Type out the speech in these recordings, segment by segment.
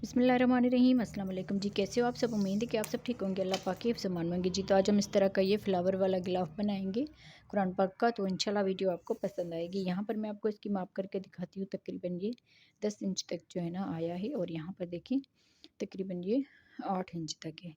बिस्मिल्लाहिर्रहमानिर्रहीम। अस्सलाम वालेकुम जी। कैसे हो आप सब? उम्मीद है कि आप सब ठीक होंगे। अल्लाह पाक की फ़रमान मांगे जी। तो आज हम इस तरह का ये फ्लावर वाला गिलाफ बनाएंगे कुरान पाक का। तो इंशाल्लाह वीडियो आपको पसंद आएगी। यहाँ पर मैं आपको इसकी माप करके दिखाती हूँ। तकरीबन ये 10 इंच तक जो है ना आया है, और यहाँ पर देखें तकरीबन ये 8 इंच तक है।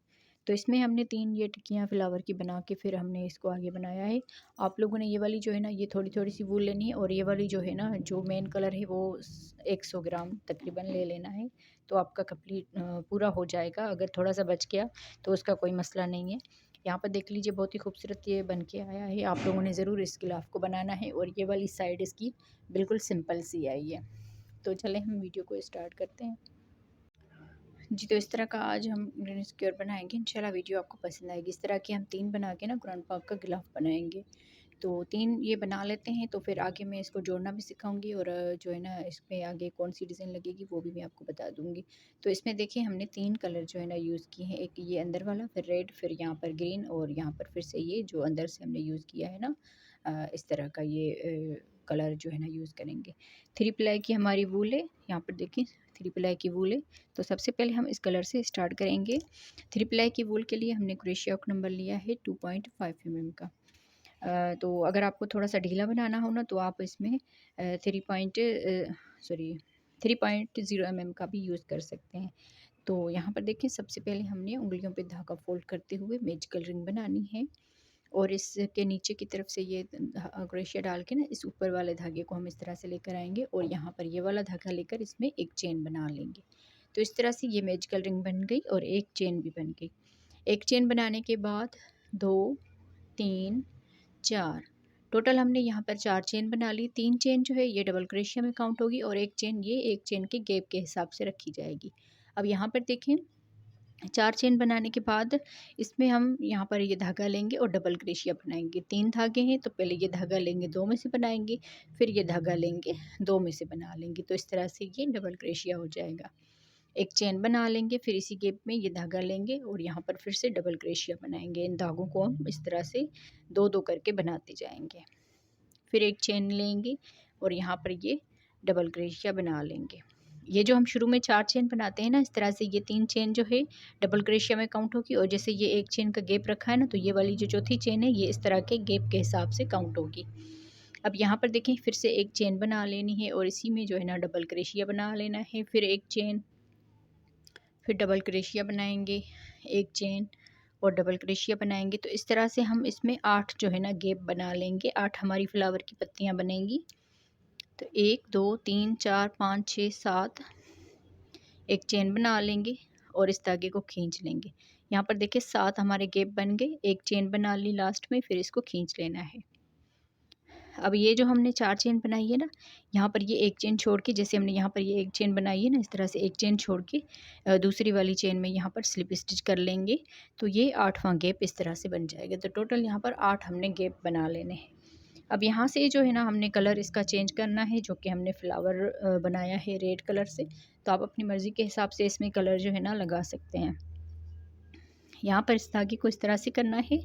तो इसमें हमने 3 ये टिक्कियाँ फ्लावर की बना के फिर हमने इसको आगे बनाया है। आप लोगों ने ये वाली जो है ना ये थोड़ी थोड़ी सी वूल लेनी है, और ये वाली जो है ना जो मेन कलर है वो 100 ग्राम तकरीबन ले लेना है। तो आपका कंप्लीट पूरा हो जाएगा। अगर थोड़ा सा बच गया तो उसका कोई मसला नहीं है। यहाँ पर देख लीजिए बहुत ही खूबसूरत ये बन के आया है। आप लोगों ने ज़रूर इस गिलाफ को बनाना है। और ये वाली साइड इसकी बिल्कुल सिंपल सी आई है। तो चलें हम वीडियो को स्टार्ट करते हैं जी। तो इस तरह का आज हम ग्रीन स्क्योर बनाएंगे। इंशाल्लाह वीडियो आपको पसंद आएगी। इस तरह के हम 3 बना के ना कुरान पाक का गिलाफ बनाएंगे। तो 3 ये बना लेते हैं, तो फिर आगे मैं इसको जोड़ना भी सिखाऊंगी, और जो है ना इसमें आगे कौन सी डिज़ाइन लगेगी वो भी मैं आपको बता दूंगी। तो इसमें देखिए हमने 3 कलर जो है ना यूज़ किए हैं। एक ये अंदर वाला, फिर रेड, फिर यहाँ पर ग्रीन, और यहाँ पर फिर से ये जो अंदर से हमने यूज़ किया है ना इस तरह का ये कलर जो है ना यूज़ करेंगे। 3 प्लाई की हमारी वूल है। यहाँ पर देखिए 3 प्लाई की वूल है। तो सबसे पहले हम इस कलर से स्टार्ट करेंगे। 3 प्लाई की वूल के लिए हमने क्रोशिया हुक नंबर लिया है 2.5 mm का। तो अगर आपको थोड़ा सा ढीला बनाना हो ना तो आप इसमें 3.0 mm का भी यूज़ कर सकते हैं। तो यहाँ पर देखें सबसे पहले हमने उंगलियों पे धागा फोल्ड करते हुए मैजिकल रिंग बनानी है, और इसके नीचे की तरफ से ये क्रोशिया डाल के ना इस ऊपर वाले धागे को हम इस तरह से लेकर आएंगे, और यहाँ पर ये वाला धागा लेकर इसमें एक चेन बना लेंगे। तो इस तरह से ये मैजिकल रिंग बन गई और एक चेन भी बन गई। एक चेन बनाने के बाद 2 3 4 टोटल हमने यहाँ पर 4 चेन बना ली। 3 चेन जो है ये डबल क्रोशिया में काउंट होगी, और एक चेन ये एक चेन के गैप के हिसाब से रखी जाएगी। अब यहाँ पर देखें 4 चेन बनाने के बाद इसमें हम यहाँ पर ये धागा लेंगे और डबल क्रोशिया बनाएंगे। 3 धागे हैं तो पहले ये धागा लेंगे, 2 में से बनाएंगे, फिर ये धागा लेंगे, 2 में से बना लेंगे। तो इस तरह से ये डबल क्रोशिया हो जाएगा। एक चेन बना लेंगे, फिर इसी गैप में ये धागा लेंगे और यहाँ पर फिर से डबल क्रोशिया बनाएंगे। इन धागों को हम इस तरह से 2-2 करके बनाते जाएंगे। फिर एक चेन लेंगे और यहाँ पर ये डबल क्रोशिया बना लेंगे। ये जो हम शुरू में 4 चेन बनाते हैं ना इस तरह से, ये 3 चेन जो है डबल क्रोशिया में काउंट होगी, और जैसे ये एक चेन का गैप रखा है ना तो ये वाली जो चौथी चेन है ये इस तरह के गैप के हिसाब से काउंट होगी। अब यहाँ पर देखें फिर से एक चेन बना लेनी है, और इसी में जो है ना डबल क्रोशिया बना लेना है। फिर एक चेन, फिर डबल क्रोशिया बनाएंगे, एक चेन और डबल क्रोशिया बनाएंगे। तो इस तरह से हम इसमें 8 जो है ना गैप बना लेंगे। 8 हमारी फ्लावर की पत्तियाँ बनेंगी। तो 1 2 3 4 5 6 7 एक चेन बना लेंगे और इस धागे को खींच लेंगे। यहाँ पर देखिए 7 हमारे गैप बन गए। एक चेन बना ली लास्ट में, फिर इसको खींच लेना है। अब ये जो हमने 4 चेन बनाई है ना, यहाँ पर ये एक चेन छोड़ के, जैसे हमने यहाँ पर ये एक चेन बनाई है ना इस तरह से एक चेन छोड़ के दूसरी वाली चेन में यहाँ पर स्लिप स्टिच कर लेंगे। तो ये 8वां गैप इस तरह से बन जाएगा। तो टोटल यहाँ पर 8 हमने गैप बना लेने हैं। अब यहाँ से जो है ना हमने कलर इसका चेंज करना है, जो कि हमने फ्लावर बनाया है रेड कलर से। तो आप अपनी मर्ज़ी के हिसाब से इसमें कलर जो है ना लगा सकते हैं। यहाँ पर इस धागे को इस तरह से करना है,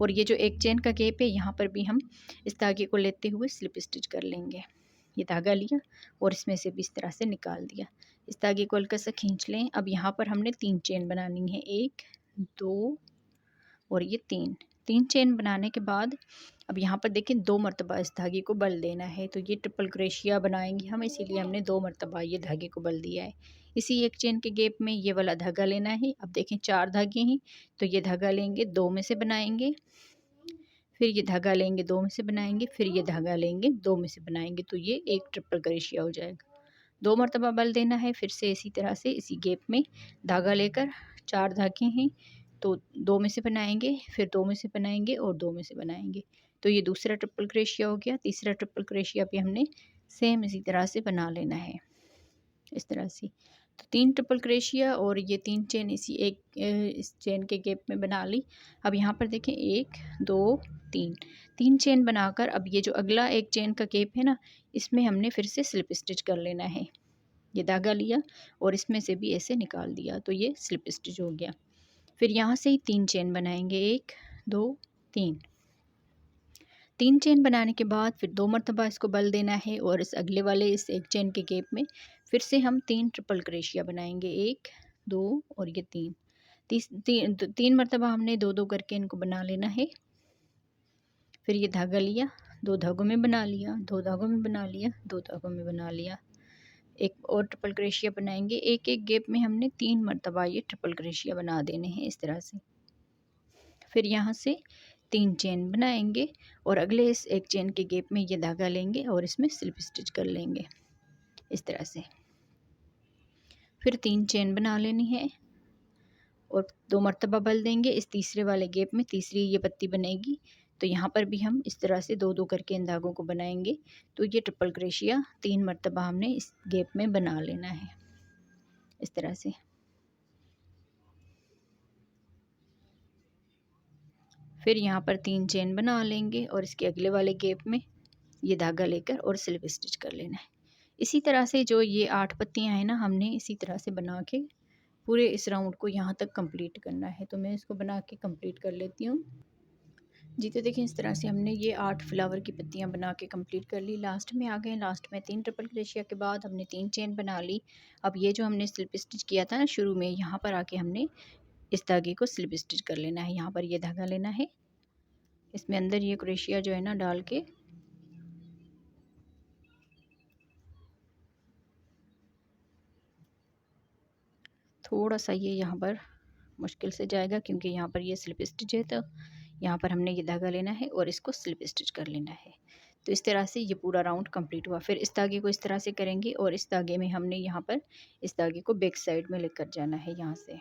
और ये जो एक चेन का गैप है यहाँ पर भी हम इस धागे को लेते हुए स्लिप स्टिच कर लेंगे। ये धागा लिया और इसमें से भी इस तरह से निकाल दिया। इस धागे को हल्का सा खींच लें। अब यहाँ पर हमने 3 चेन बनानी है, 1 2 और ये 3 चेन बनाने के बाद अब यहाँ पर देखिए 2 मरतबा इस धागे को बल देना है। तो ये ट्रिपल क्रोशिया बनाएंगे हम, इसीलिए हमने 2 मरतबा ये धागे को बल दिया है। इसी एक चेन के गैप में ये वाला धागा लेना है। अब देखें 4 धागे हैं तो ये धागा लेंगे, 2 में से बनाएंगे, फिर ये धागा लेंगे, 2 में से बनाएंगे, फिर ये धागा लेंगे, 2 में से बनाएंगे। तो ये एक ट्रिपल क्रोशिया हो जाएगा। 2 मरतबा बल देना है। फिर से इसी तरह से इसी गैप में धागा लेकर 4 धागे हैं तो 2 में से बनाएंगे, फिर 2 में से बनाएंगे और 2 में से बनाएंगे। तो ये दूसरा ट्रिपल क्रोशिया हो गया। तीसरा ट्रिपल क्रोशिया भी हमने सेम इसी तरह से बना लेना है, इस तरह से। तो 3 ट्रिपल क्रोशिया और ये 3 चेन इसी एक इस चेन के गैप में बना ली। अब यहाँ पर देखें 1 2 3 चेन बनाकर अब ये जो अगला एक चेन का गैप है ना इसमें हमने फिर से स्लिप स्टिच कर लेना है। ये धागा लिया और इसमें से भी ऐसे निकाल दिया, तो ये स्लिप स्टिच हो गया। फिर यहाँ से ही 3 चेन बनाएंगे, 1 2 3 चेन बनाने के बाद फिर 2 मरतबा इसको बल देना है, और इस अगले वाले इस एक चेन के गैप में फिर से हम 3 ट्रिपल क्रोशिया बनाएंगे, 1 2 और ये 3। 3 मरतबा हमने 2-2 करके इनको बना लेना है। फिर ये धागा लिया, 2 धागों में बना लिया, 2 धागों में बना लिया, 2 धागों में बना लिया। एक और ट्रिपल क्रोशिया बनाएंगे, एक एक गैप में हमने 3 मरतबा ये ट्रिपल क्रोशिया बना देने हैं इस तरह से। फिर यहाँ से 3 चेन बनाएंगे और अगले इस एक चेन के गैप में ये धागा लेंगे और इसमें स्लिप स्टिच कर लेंगे इस तरह से। फिर 3 चेन बना लेनी है और 2 मरतबा बल देंगे। इस तीसरे वाले गैप में तीसरी ये पत्ती बनेगी, तो यहाँ पर भी हम इस तरह से 2-2 करके इन धागों को बनाएंगे। तो ये ट्रिपल क्रोशिया 3 मरतबा हमने इस गैप में बना लेना है इस तरह से। फिर यहाँ पर 3 चेन बना लेंगे और इसके अगले वाले गैप में ये धागा लेकर और स्लिप स्टिच कर लेना है। इसी तरह से जो ये 8 पत्तियाँ हैं ना, हमने इसी तरह से बना के पूरे इस राउंड को यहाँ तक कंप्लीट करना है। तो मैं इसको बना के कंप्लीट कर लेती हूँ जी। तो देखिए इस तरह से हमने ये 8 फ्लावर की पत्तियाँ बना के कंप्लीट कर ली। लास्ट में आ गए, लास्ट में 3 ट्रिपल क्रोशिया के बाद हमने 3 चेन बना ली। अब ये जो हमने स्लिप स्टिच किया था ना शुरू में, यहाँ पर आके हमने इस धागे को स्लिप स्टिच कर लेना है। यहाँ पर ये धागा लेना है, इसमें अंदर ये क्रोशिया जो है ना डाल के थोड़ा सा ये यहाँ पर मुश्किल से जाएगा क्योंकि यहाँ पर ये स्लिप स्टिच है। तो यहाँ पर हमने ये धागा लेना है और इसको स्लिप स्टिच कर लेना है। तो इस तरह से ये पूरा राउंड कंप्लीट हुआ। फिर इस धागे को इस तरह से करेंगे और इस धागे में हमने यहाँ पर इस धागे को बैक साइड में लेकर जाना है यहाँ से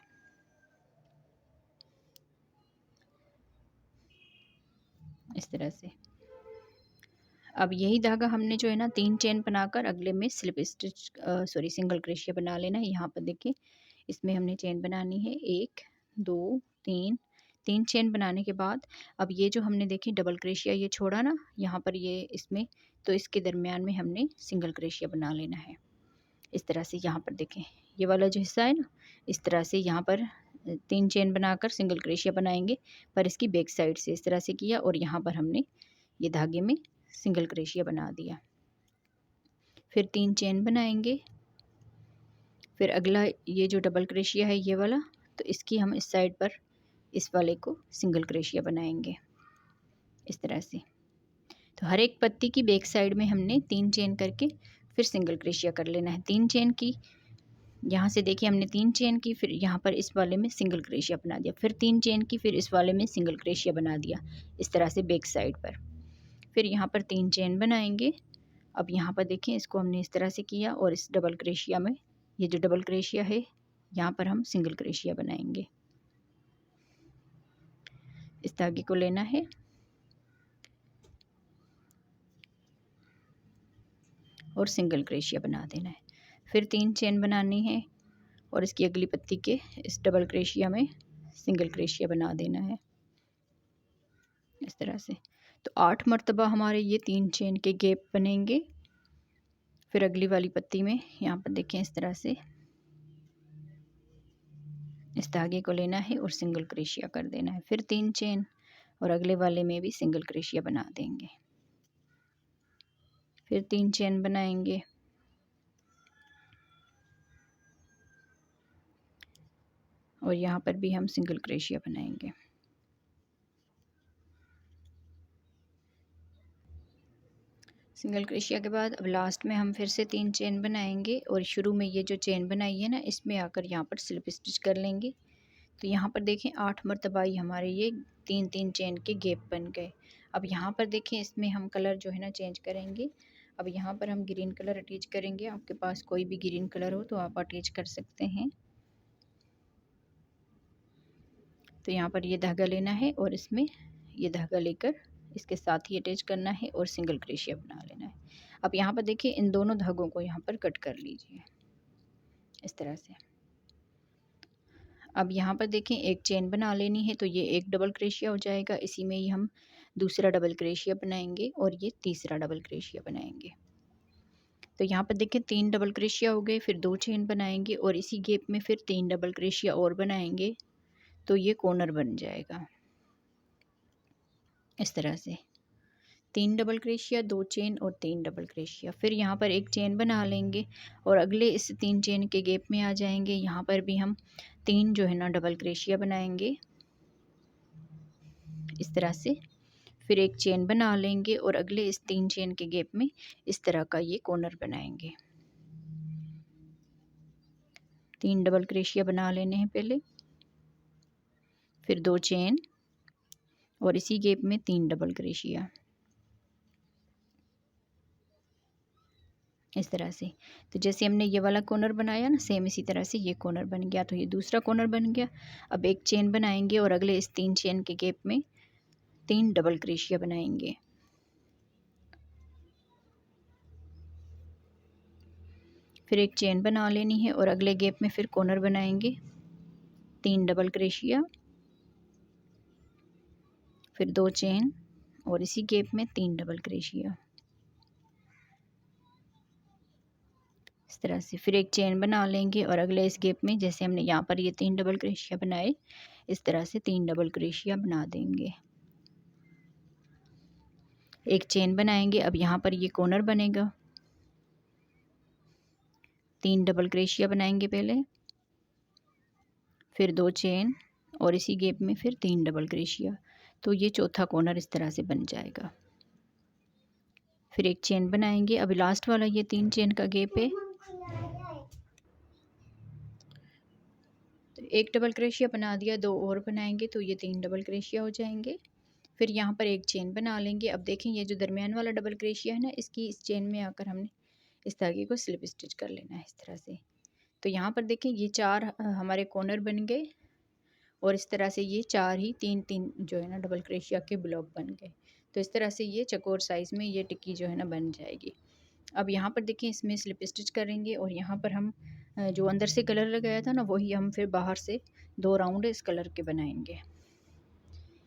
इस तरह से। अब यही धागा हमने जो है ना 3 चेन बनाकर अगले में स्लिप स्टिच सिंगल क्रोशिया बना लेना है। यहाँ पर देखिए इसमें हमने चेन बनानी है 1 2 3 चेन बनाने के बाद अब ये जो हमने देखी डबल क्रोशिया ये छोड़ा ना यहाँ पर ये इसमें, तो इसके दरमियान में हमने सिंगल क्रोशिया बना लेना है इस तरह से। यहाँ पर देखें ये वाला जो हिस्सा है ना, इस तरह से यहाँ पर 3 चेन बनाकर सिंगल क्रोशिया बनाएंगे, पर इसकी बैक साइड से इस तरह से किया और यहाँ पर हमने ये धागे में सिंगल क्रोशिया बना दिया। फिर 3 चेन बनाएंगे। फिर अगला ये जो डबल क्रोशिया है ये वाला, तो इसकी हम इस साइड पर इस वाले को सिंगल क्रोशिया बनाएंगे इस तरह से। तो हर एक पत्ती की बैक साइड में हमने 3 चेन करके फिर सिंगल क्रोशिया कर लेना है। 3 चेन की यहाँ से देखिए हमने 3 चेन की, फिर यहाँ पर इस वाले में सिंगल क्रोशिया बना दिया, फिर 3 चेन की, फिर इस वाले में सिंगल क्रोशिया बना दिया इस तरह से बैक साइड पर। फिर यहाँ पर 3 चेन बनाएंगे। अब यहाँ पर देखें इसको हमने इस तरह से किया और इस डबल क्रोशिया में ये जो डबल क्रोशिया है यहाँ पर हम सिंगल क्रोशिया बनाएंगे। इस धागे को लेना है और सिंगल क्रोशिया बना देना है। फिर 3 चेन बनानी है और इसकी अगली पत्ती के इस डबल क्रोशिया में सिंगल क्रोशिया बना देना है इस तरह से। तो 8 मरतबा हमारे ये 3 चेन के गैप बनेंगे। फिर अगली वाली पत्ती में यहाँ पर देखें इस तरह से इस धागे को लेना है और सिंगल क्रोशिया कर देना है। फिर 3 चेन और अगले वाले में भी सिंगल क्रोशिया बना देंगे। फिर 3 चेन बनाएंगे और यहाँ पर भी हम सिंगल क्रोशिया बनाएंगे। सिंगल क्रोशिया के बाद अब लास्ट में हम फिर से 3 चेन बनाएंगे और शुरू में ये जो चेन बनाई है ना इसमें आकर यहाँ पर स्लिप स्टिच कर लेंगे। तो यहाँ पर देखें 8 मरतबा ही हमारे ये 3-3 चेन के गैप बन गए। अब यहाँ पर देखें इसमें हम कलर जो है ना चेंज करेंगे। अब यहाँ पर हम ग्रीन कलर अटैच करेंगे। आपके पास कोई भी ग्रीन कलर हो तो आप अटैच कर सकते हैं। तो यहाँ पर ये धागा लेना है और इसमें ये धागा लेकर इसके साथ ही अटैच करना है और सिंगल क्रोशिया बना लेना है। अब यहाँ पर देखिए इन दोनों धागों को यहाँ पर कट कर लीजिए इस तरह से। अब यहाँ पर देखें एक चेन बना लेनी है, तो ये एक डबल क्रोशिया हो जाएगा। इसी में ही हम दूसरा डबल क्रोशिया बनाएंगे और ये तीसरा डबल क्रोशिया बनाएंगे। तो यहाँ पर देखें 3 डबल क्रोशिया हो गए। फिर 2 चेन बनाएंगे और इसी गैप में फिर 3 डबल क्रोशिया और बनाएंगे, तो ये कॉर्नर बन जाएगा इस तरह से। 3 डबल क्रोशिया, 2 चेन और 3 डबल क्रोशिया। फिर यहाँ पर एक चेन बना लेंगे और अगले इस 3 चेन के गैप में आ जाएंगे। यहाँ पर भी हम 3 जो है ना डबल क्रोशिया बनाएंगे इस तरह से। फिर एक चेन बना लेंगे और अगले इस 3 चेन के गैप में इस तरह का ये कॉर्नर बनाएंगे। 3 डबल क्रोशिया बना लेने हैं पहले, फिर 2 चेन और इसी गैप में 3 डबल क्रोशिया इस तरह से। तो जैसे हमने ये वाला कॉर्नर बनाया ना, सेम इसी तरह से ये कॉर्नर बन गया। तो ये दूसरा कॉर्नर बन गया। अब एक चेन बनाएंगे और अगले इस 3 चेन के गैप में 3 डबल क्रोशिया बनाएंगे। फिर एक चेन बना लेनी है और अगले गैप में फिर कॉर्नर बनाएंगे, 3 डबल क्रोशिया, फिर 2 चेन और इसी गैप में 3 डबल क्रोशिया इस तरह से। फिर एक चेन बना लेंगे और अगले इस गैप में जैसे हमने यहाँ पर ये 3 डबल क्रोशिया बनाए, इस तरह से 3 डबल क्रोशिया बना देंगे। एक चेन बनाएंगे। अब यहाँ पर ये कॉर्नर बनेगा, 3 डबल क्रोशिया बनाएंगे पहले, फिर 2 चेन और इसी गैप में फिर 3 डबल क्रोशिया। तो ये चौथा कॉर्नर इस तरह से बन जाएगा। फिर एक चेन बनाएंगे। अभी लास्ट वाला ये 3 चेन का गैप है, तो एक डबल क्रोशिया बना दिया, 2 और बनाएंगे तो ये 3 डबल क्रोशिया हो जाएंगे। फिर यहाँ पर एक चेन बना लेंगे। अब देखें ये जो दरमियान वाला डबल क्रोशिया है ना, इसकी इस चेन में आकर हमने इस धागे को स्लिप स्टिच कर लेना है इस तरह से। तो यहाँ पर देखें ये 4 हमारे कॉर्नर बन गए और इस तरह से ये 4 ही 3-3 जो है ना डबल क्रोशिया के ब्लॉक बन गए। तो इस तरह से ये चकोर साइज़ में ये टिक्की जो है ना बन जाएगी। अब यहाँ पर देखिए इसमें स्लिप स्टिच करेंगे और यहाँ पर हम जो अंदर से कलर लगाया था ना, वही हम फिर बाहर से 2 राउंड इस कलर के बनाएंगे।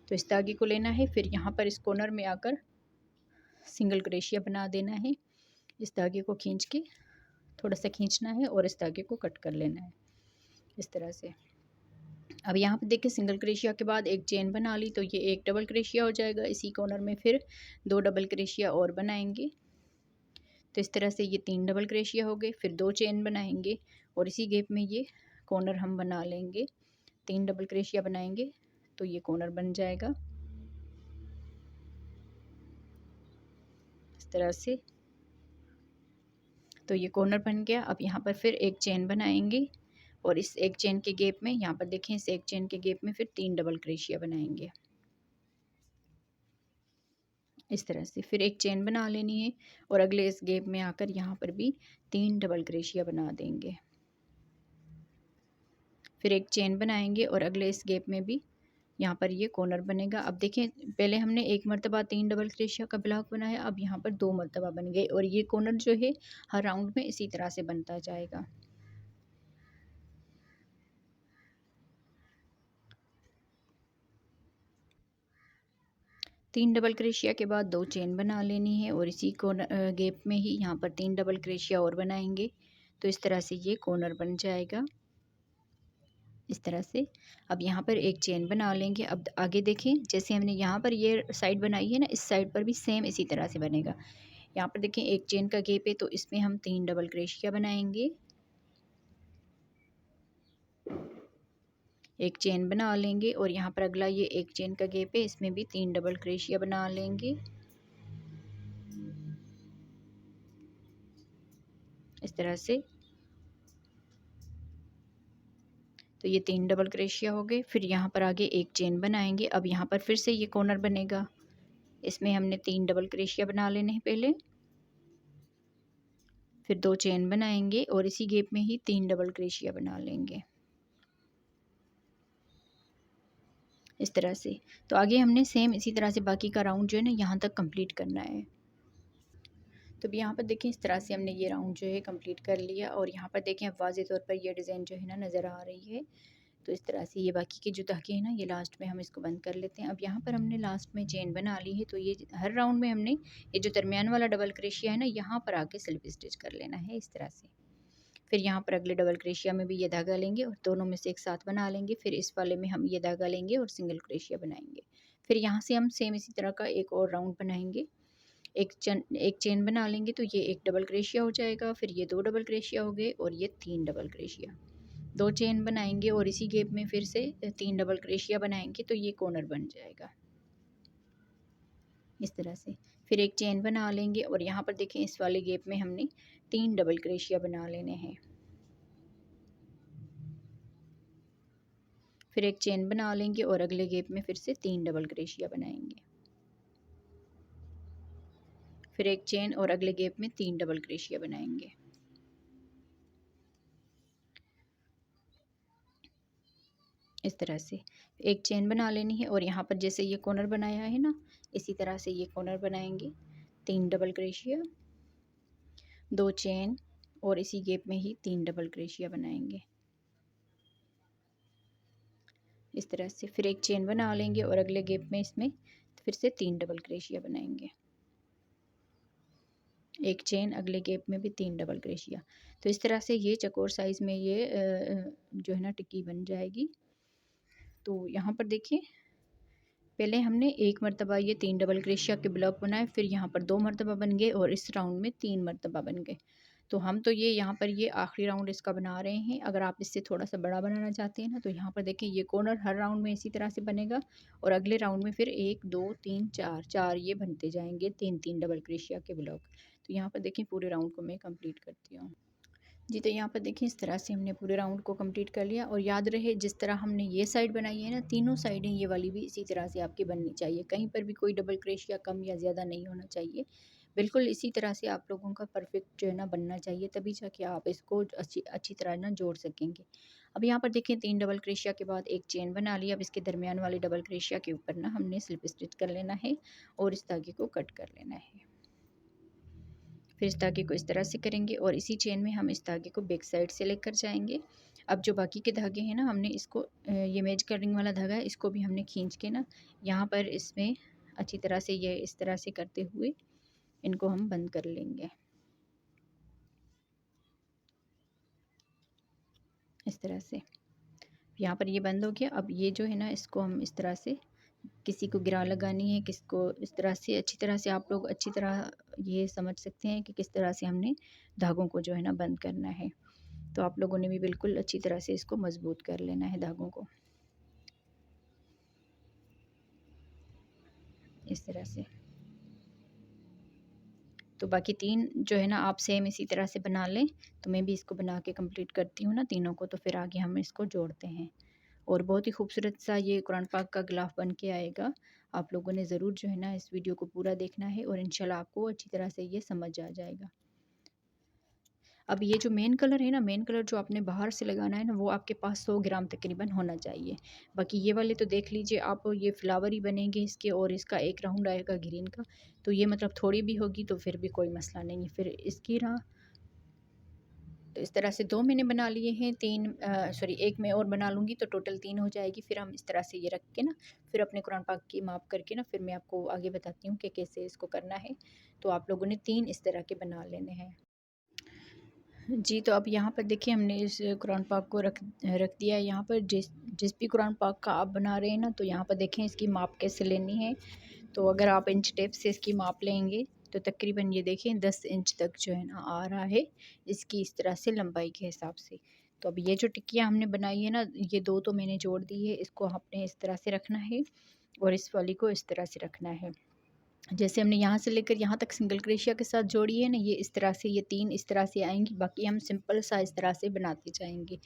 तो इस धागे को लेना है, फिर यहाँ पर इस कॉर्नर में आकर सिंगल क्रोशिया बना देना है। इस धागे को खींच के थोड़ा सा खींचना है और इस धागे को कट कर लेना है इस तरह से। अब यहाँ पे देखिए सिंगल क्रोशिया के बाद एक चेन बना ली, तो ये एक डबल क्रोशिया हो जाएगा। इसी कॉर्नर में फिर 2 डबल क्रोशिया और बनाएंगे। तो इस तरह से ये 3 डबल क्रोशिया हो गए। फिर 2 चेन बनाएंगे और इसी गैप में ये कॉर्नर हम बना लेंगे, 3 डबल क्रोशिया बनाएंगे तो ये कॉर्नर बन जाएगा इस तरह से। तो ये कॉर्नर बन गया। अब यहाँ पर फिर एक चेन बनाएंगे और इस एक चेन के गैप में यहाँ पर देखें इस एक चेन के गैप में फिर 3 डबल क्रोशिया बनाएंगे इस तरह से। फिर एक चेन बना लेनी है और अगले इस गैप में आकर यहाँ पर भी 3 डबल क्रोशिया बना देंगे। फिर एक चेन बनाएंगे और अगले इस गैप में भी यहाँ पर ये कॉर्नर बनेगा। अब देखें पहले हमने एक मरतबा 3 डबल क्रोशिया का ब्लॉक बनाया, अब यहाँ पर 2 मरतबा बन गए और ये कॉर्नर जो है हर राउंड में इसी तरह से बनता जाएगा। तीन डबल क्रोशिया के बाद 2 चेन बना लेनी है और इसी कॉर्नर गैप में ही यहाँ पर 3 डबल क्रोशिया और बनाएंगे। तो इस तरह से ये कॉर्नर बन जाएगा इस तरह से। अब यहाँ पर एक चेन बना लेंगे। अब आगे देखें जैसे हमने यहाँ पर ये साइड बनाई है ना, इस साइड पर भी सेम इसी तरह से बनेगा। यहाँ पर देखें एक चेन का गैप है तो इसमें हम 3 डबल क्रोशिया बनाएंगे, एक चेन बना लेंगे और यहाँ पर अगला ये एक चेन का गैप है, इसमें भी 3 डबल क्रोशिया बना लेंगे इस तरह से। तो ये 3 डबल क्रोशिया हो गए। फिर यहाँ पर आगे एक चेन बनाएंगे। अब यहाँ पर फिर से ये कॉर्नर बनेगा, इसमें हमने 3 डबल क्रोशिया बना लेने हैं पहले, फिर 2 चेन बनाएंगे और इसी गैप में ही 3 डबल क्रोशिया बना लेंगे इस तरह से। तो आगे हमने सेम इसी तरह से बाकी का राउंड जो है ना यहाँ तक कंप्लीट करना है। तो भी यहाँ पर देखें इस तरह से हमने ये राउंड जो है कंप्लीट कर लिया और यहाँ पर देखें अब वाज़े तौर पर ये डिज़ाइन जो है ना नज़र आ रही है। तो इस तरह से ये बाकी के जो धागे हैं ना ये लास्ट में हम इसको बंद कर लेते हैं। अब यहाँ पर हमने लास्ट में चेन बना ली है, तो ये हर राउंड में हमने ये जो दरमियान वाला डबल क्रोशिया है ना यहाँ पर आके स्लिप स्टिच कर लेना है इस तरह से। फिर यहाँ पर अगले डबल क्रोशिया में भी ये धागा लेंगे और दोनों में से एक साथ बना लेंगे। फिर इस वाले में हम ये धागा लेंगे और सिंगल क्रोशिया बनाएंगे। फिर यहाँ से हम सेम इसी तरह का एक और राउंड बनाएंगे एक चेन बना लेंगे तो ये एक डबल क्रोशिया हो जाएगा, फिर ये 2 डबल क्रोशिया हो गए और ये 3 डबल क्रोशिया। 2 चेन बनाएंगे और इसी गैप में फिर से 3 डबल क्रोशिया बनाएंगे तो ये कॉर्नर बन जाएगा इस तरह से। फिर एक चेन बना लेंगे और यहाँ पर देखें इस वाले गैप में हमने 3 डबल क्रोशिया बना लेने हैं। फिर एक चेन बना लेंगे और अगले गैप में फिर से 3 डबल क्रोशिया बनाएंगे। फिर एक चेन और अगले गैप में 3 डबल क्रोशिया बनाएंगे। इस तरह से एक चेन बना लेनी है और यहाँ पर जैसे ये कॉर्नर बनाया है ना, इसी तरह से ये कॉर्नर बनाएंगे। 3 डबल क्रोशिया, 2 चेन और इसी गैप में ही 3 डबल क्रोशिया बनाएंगे इस तरह से। फिर एक चेन बना लेंगे और अगले गैप में इसमें फिर से 3 डबल क्रोशिया बनाएंगे। एक चेन, अगले गैप में भी 3 डबल क्रोशिया। तो इस तरह से ये चौकोर साइज़ में ये जो है ना टिक्की बन जाएगी। तो यहाँ पर देखिए पहले हमने एक मरतबा ये 3 डबल क्रोशिया के ब्लॉक बनाए, फिर यहाँ पर 2 मरतबा बन गए और इस राउंड में 3 मरतबा बन गए। तो हम तो ये यहाँ पर ये आखिरी राउंड इसका बना रहे हैं। अगर आप इससे थोड़ा सा बड़ा बनाना चाहते हैं ना तो यहाँ पर देखिए ये कॉर्नर हर राउंड में इसी तरह से बनेगा और अगले राउंड में फिर 1 2 3 4 4 ये बनते जाएंगे 3 डबल क्रोशिया के ब्लॉक। तो यहाँ पर देखिए पूरे राउंड को मैं कंप्लीट करती हूँ। जी, तो यहाँ पर देखिए इस तरह से हमने पूरे राउंड को कंप्लीट कर लिया और याद रहे जिस तरह हमने ये साइड बनाई है ना, तीनों साइडें ये वाली भी इसी तरह से आपकी बननी चाहिए। कहीं पर भी कोई डबल क्रोशिया कम या ज़्यादा नहीं होना चाहिए। बिल्कुल इसी तरह से आप लोगों का परफेक्ट जो है ना बनना चाहिए, तभी जाके आप इसको अच्छी अच्छी तरह ना जोड़ सकेंगे। अब यहाँ पर देखिए 3 डबल क्रोशिया के बाद एक चेन बना लिया। अब इसके दरमियान वाले डबल क्रोशिया के ऊपर ना हमने स्लिप स्टिच कर लेना है और इस धागे को कट कर लेना है। फिर इस धागे को इस तरह से करेंगे और इसी चेन में हम इस धागे को बैक साइड से लेकर जाएंगे। अब जो बाकी के धागे हैं ना, हमने इसको ये मैजिकल रिंग वाला धागा है, इसको भी हमने खींच के ना यहाँ पर इसमें अच्छी तरह से ये इस तरह से करते हुए इनको हम बंद कर लेंगे इस तरह से। यहाँ पर ये बंद हो गया। अब ये जो है ना इसको हम इस तरह से, किसी को गिरा लगानी है, किसको इस तरह से, अच्छी तरह से आप लोग अच्छी तरह ये समझ सकते हैं कि किस तरह से हमने धागों को जो है ना बंद करना है। तो आप लोगों ने भी बिल्कुल अच्छी तरह से इसको मजबूत कर लेना है धागों को इस तरह से। तो बाकी 3 जो है ना आप सेम इसी तरह से बना लें। तो मैं भी इसको बना के कंप्लीट करती हूँ ना तीनों को, तो फिर आगे हम इसको जोड़ते हैं और बहुत ही खूबसूरत सा ये कुरान पाक का गिलाफ बन के आएगा। आप लोगों ने ज़रूर जो है ना इस वीडियो को पूरा देखना है और इंशाल्लाह आपको अच्छी तरह से ये समझ आ जाएगा। अब ये जो मेन कलर है ना, मेन कलर जो आपने बाहर से लगाना है ना, वो आपके पास 100 ग्राम तकरीबन होना चाहिए। बाकी ये वाले तो देख लीजिए आप, ये फ्लावर ही बनेंगे इसके और इसका एक राउंड आएगा ग्रीन का। तो ये मतलब थोड़ी भी होगी तो फिर भी कोई मसला नहीं है। फिर इसकी राह तो इस तरह से 2 मैंने बना लिए हैं, 3 सॉरी 1 मैं और बना लूँगी तो टोटल 3 हो जाएगी। फिर हम इस तरह से ये रख के ना, फिर अपने कुरान पाक की माप करके ना, फिर मैं आपको आगे बताती हूँ कि कैसे इसको करना है। तो आप लोगों ने 3 इस तरह के बना लेने हैं। जी, तो अब यहाँ पर देखिए हमने इस कुरान पाक को रख रख दिया है यहाँ पर। जिस जिस भी कुरान पाक का आप बना रहे हैं ना, तो यहाँ पर देखें इसकी माप कैसे लेनी है। तो अगर आप इंच टेप से इसकी माप लेंगे तो तकरीबन ये देखें 10 इंच तक जो है ना आ रहा है इसकी इस तरह से लंबाई के हिसाब से। तो अब ये जो टिक्कियाँ हमने बनाई है ना, ये 2 तो मैंने जोड़ दी है, इसको आपने इस तरह से रखना है और इस वाली को इस तरह से रखना है। जैसे हमने यहाँ से लेकर यहाँ तक सिंगल क्रोशिया के साथ जोड़ी है ना, ये इस तरह से ये 3 इस तरह से आएंगी। बाकी हम सिंपल सा इस तरह से बनाते जाएंगे।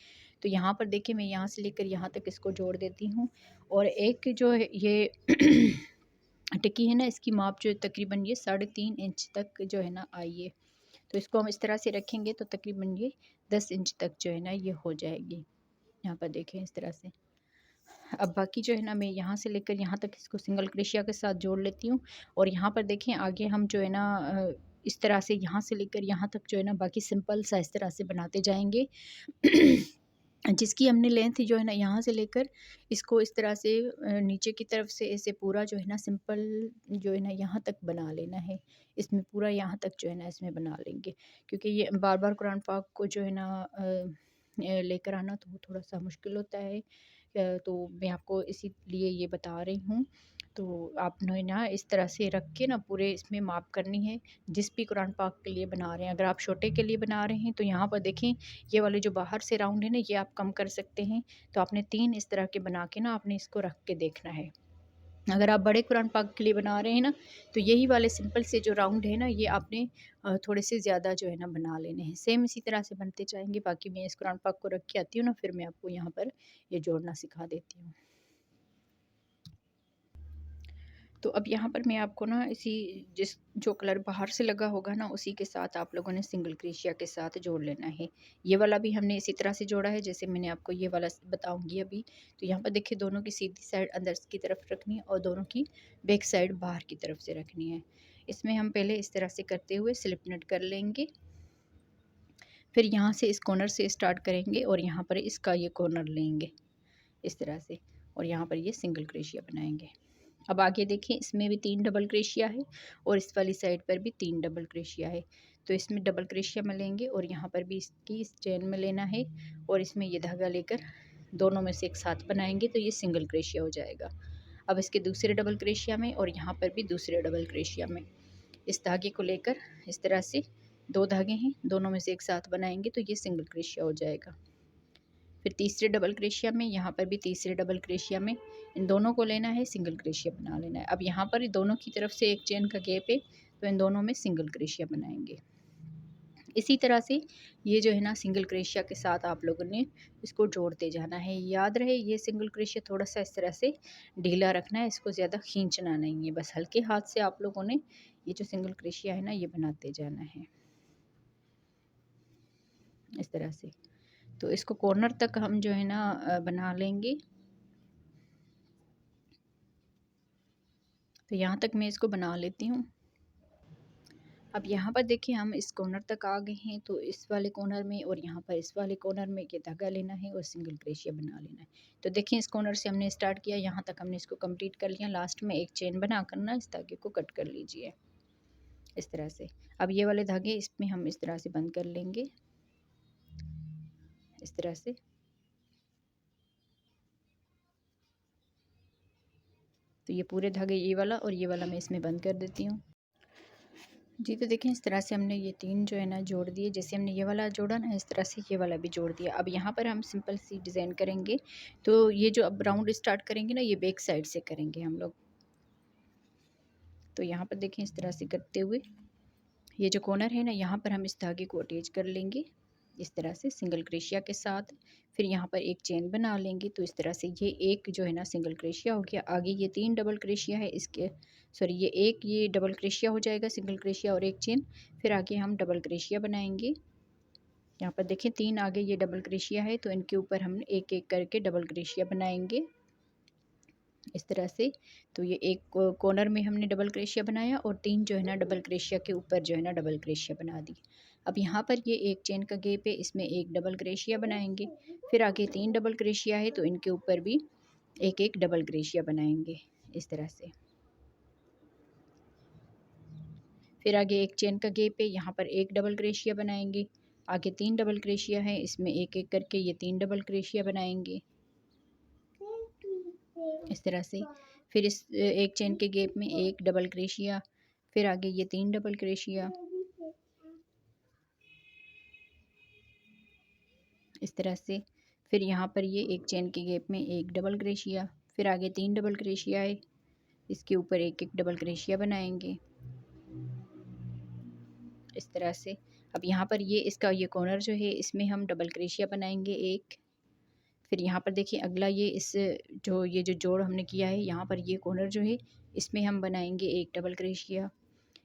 तो यहाँ पर देखिए मैं यहाँ से लेकर यहाँ तक इसको जोड़ देती हूँ और एक जो है ये टिक्की है ना, इसकी माप जो है तकरीबन ये 3.5 इंच तक जो है ना आई है। तो इसको हम इस तरह से रखेंगे तो तकरीबन ये 10 इंच तक जो है ना ये हो जाएगी। यहाँ पर देखें इस तरह से। अब बाकी जो है ना मैं यहाँ से लेकर यहाँ तक इसको सिंगल क्रोशिया के साथ जोड़ लेती हूँ और यहाँ पर देखें आगे हम जो है ना इस तरह से यहाँ से लेकर यहाँ तक जो है ना बाकी सिंपल सा इस तरह से बनाते जाएंगे। जिसकी हमने लेंथ जो है ना यहाँ से लेकर इसको इस तरह से नीचे की तरफ से ऐसे पूरा जो है ना सिंपल जो है ना यहाँ तक बना लेना है। इसमें पूरा यहाँ तक जो है ना इसमें बना लेंगे, क्योंकि ये बार बार कुरान पाक को जो है ना लेकर आना तो वो थोड़ा-सा मुश्किल होता है। तो मैं आपको इसीलिए ये बता रही हूँ। तो आपने ना इस तरह से रख के ना पूरे इसमें माप करनी है, जिस भी कुरान पाक के लिए बना रहे हैं। अगर आप छोटे के लिए बना रहे हैं तो यहाँ पर देखें, ये वाले जो बाहर से राउंड है ना, ये आप कम कर सकते हैं। तो आपने 3 इस तरह के बना के ना आपने इसको रख के देखना है। अगर आप बड़े कुरान पाक के लिए बना रहे हैं ना, तो यही वाले सिंपल से जो राउंड है ना, ये आपने थोड़े से ज़्यादा जो है ना बना लेने हैं। सेम इसी तरह से बनते जाएँगे। बाकी मैं इस कुरान पाक को रख के आती हूँ ना, फिर मैं आपको यहाँ पर ये जोड़ना सिखा देती हूँ। तो अब यहाँ पर मैं आपको ना इसी जिस जो कलर बाहर से लगा होगा ना, उसी के साथ आप लोगों ने सिंगल क्रोशिया के साथ जोड़ लेना है। ये वाला भी हमने इसी तरह से जोड़ा है जैसे मैंने आपको ये वाला बताऊंगी अभी। तो यहाँ पर देखिए, दोनों की सीधी साइड अंदर की तरफ रखनी है और दोनों की बैक साइड बाहर की तरफ से रखनी है। इसमें हम पहले इस तरह से करते हुए स्लिप नट कर लेंगे। फिर यहाँ से इस कॉर्नर से स्टार्ट करेंगे और यहाँ पर इसका ये कॉर्नर लेंगे इस तरह से, और यहाँ पर ये सिंगल क्रोशिया बनाएंगे। अब आगे देखिए, इसमें भी 3 डबल क्रोशिया है और इस वाली साइड पर भी 3 डबल क्रोशिया है। तो इसमें डबल क्रोशिया में लेंगे और यहाँ पर भी इसकी इस चेन में लेना है और इसमें ये धागा लेकर दोनों में से एक साथ बनाएंगे तो ये सिंगल क्रोशिया हो जाएगा। अब इसके दूसरे डबल क्रोशिया में और यहाँ पर भी दूसरे डबल क्रोशिया में इस धागे को लेकर इस तरह से 2 धागे हैं, दोनों में से एक साथ बनाएंगे तो ये सिंगल क्रोशिया हो जाएगा। फिर तीसरे डबल क्रोशिया में, यहाँ पर भी तीसरे डबल क्रोशिया में इन दोनों को लेना है, सिंगल क्रोशिया बना लेना है। अब यहाँ पर दोनों की तरफ से एक चेन का गैप है, तो इन दोनों में सिंगल क्रोशिया बनाएंगे। इसी तरह से ये जो है ना सिंगल क्रोशिया के साथ आप लोगों ने इसको जोड़ते जाना है। याद रहे, ये सिंगल क्रोशिया थोड़ा सा इस तरह से ढीला रखना है, इसको ज़्यादा खींचना नहीं है। बस हल्के हाथ से आप लोगों ने ये जो सिंगल क्रोशिया है ना, ये बनाते जाना है इस तरह से। तो इसको कॉर्नर तक हम जो है ना बना लेंगे। तो यहाँ तक मैं इसको बना लेती हूँ। अब यहाँ पर देखिए, हम इस कॉर्नर तक आ गए हैं। तो इस वाले कॉर्नर में और यहाँ पर इस वाले कॉर्नर में ये धागा लेना है और सिंगल क्रोशिया बना लेना है। तो देखिए, इस कॉर्नर से हमने स्टार्ट किया, यहाँ तक हमने इसको कंप्लीट कर लिया। लास्ट में एक चेन बना करना इस धागे को कट कर लीजिए इस तरह से। अब ये वाले धागे इसमें हम इस तरह से बंद कर लेंगे इस तरह से। तो ये पूरे धागे, ये वाला और ये वाला मैं इसमें बंद कर देती हूँ जी। तो देखें, इस तरह से हमने ये 3 जो है ना जोड़ दिए। जैसे हमने ये वाला जोड़ा ना, इस तरह से ये वाला भी जोड़ दिया। अब यहाँ पर हम सिंपल सी डिज़ाइन करेंगे। तो ये जो अब राउंड स्टार्ट करेंगे ना, ये बैक साइड से करेंगे हम लोग। तो यहाँ पर देखें, इस तरह से करते हुए ये जो कॉर्नर है ना, यहाँ पर हम इस धागे को अटैच कर लेंगे इस तरह से सिंगल क्रोशिया के साथ। फिर यहाँ पर एक चेन बना लेंगे। तो इस तरह से ये एक जो है ना सिंगल क्रोशिया हो गया। आगे ये 3 डबल क्रोशिया है, इसके सॉरी ये डबल क्रोशिया हो जाएगा, सिंगल क्रोशिया और एक चेन। फिर आगे हम डबल क्रोशिया बनाएंगे। यहाँ पर देखें, 3 आगे ये डबल क्रोशिया है, तो इनके ऊपर हम एक एक करके डबल क्रोशिया बनाएंगे इस तरह से। तो ये एक कॉर्नर में हमने डबल क्रोशिया बनाया और 3 जो है ना डबल क्रोशिया के ऊपर जो है ना डबल क्रोशिया बना दी। अब यहाँ पर ये एक चेन का गैप है, इसमें एक डबल क्रोशिया बनाएंगे। फिर आगे 3 डबल क्रोशिया है, तो इनके ऊपर भी एक एक डबल क्रोशिया बनाएंगे इस तरह से। फिर आगे एक चेन का गैप है, यहाँ पर एक डबल क्रोशिया बनाएंगे। आगे 3 डबल क्रोशिया है, इसमें एक एक करके ये 3 डबल क्रोशिया बनाएंगे इस तरह से। फिर इस एक चेन के गैप में एक डबल क्रोशिया, फिर आगे ये 3 डबल क्रोशिया इस तरह से। फिर यहाँ पर ये एक चेन के गैप में एक डबल क्रोशिया, फिर आगे 3 डबल क्रोशिया है, इसके ऊपर एक एक डबल क्रोशिया बनाएंगे इस तरह से। अब यहाँ पर ये इसका ये कॉर्नर जो है, इसमें हम डबल क्रोशिया बनाएंगे एक। फिर यहाँ पर देखिए, अगला ये ये जो जोड़ हमने किया है, यहाँ पर ये कॉर्नर जो है, इसमें हम बनाएंगे एक डबल क्रोशिया।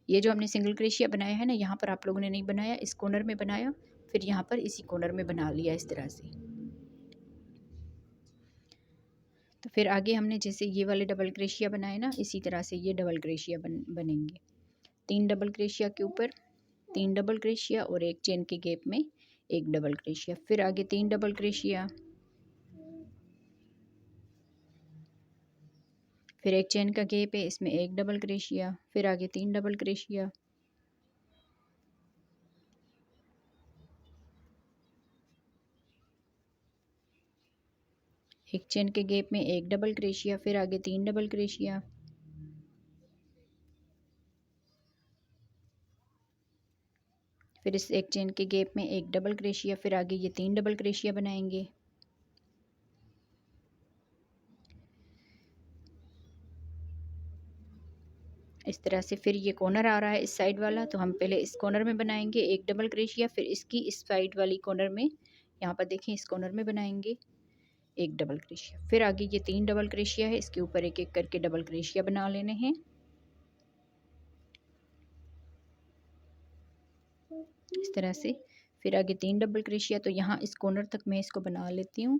ये जो हमने सिंगल क्रोशिया बनाया है ना, यहाँ पर आप लोगों ने नहीं बनाया, इस कॉर्नर में बनाया, फिर यहाँ पर इसी कॉर्नर में बना लिया इस तरह से। तो फिर आगे हमने जैसे ये वाले डबल क्रोशिया बनाए ना, इसी तरह से ये डबल क्रोशिया बनेंगे। 3 डबल क्रोशिया के ऊपर 3 डबल क्रोशिया और एक चेन के गैप में एक डबल क्रोशिया, फिर आगे 3 डबल क्रोशिया, फिर एक चेन का गैप है, इसमें एक डबल क्रोशिया, फिर आगे 3 डबल क्रोशिया, एक चेन के गैप में एक डबल क्रोशिया, फिर आगे 3 डबल क्रोशिया, फिर इस एक चेन के गैप में एक डबल क्रोशिया, फिर आगे ये 3 डबल क्रोशिया बनाएंगे। इस तरह से फिर ये कॉर्नर आ रहा है इस साइड वाला, तो हम पहले इस कॉर्नर में बनाएंगे एक डबल क्रोशिया, फिर इसकी इस साइड वाली कॉर्नर में, यहाँ पर देखें इस कॉर्नर में बनाएंगे एक डबल क्रोशिया, फिर आगे ये 3 डबल क्रोशिया है, इसके ऊपर एक एक करके डबल क्रोशिया बना लेने हैं। इस तरह से फिर आगे 3 डबल क्रोशिया, तो यहाँ इस कॉर्नर तक मैं इसको बना लेती हूँ।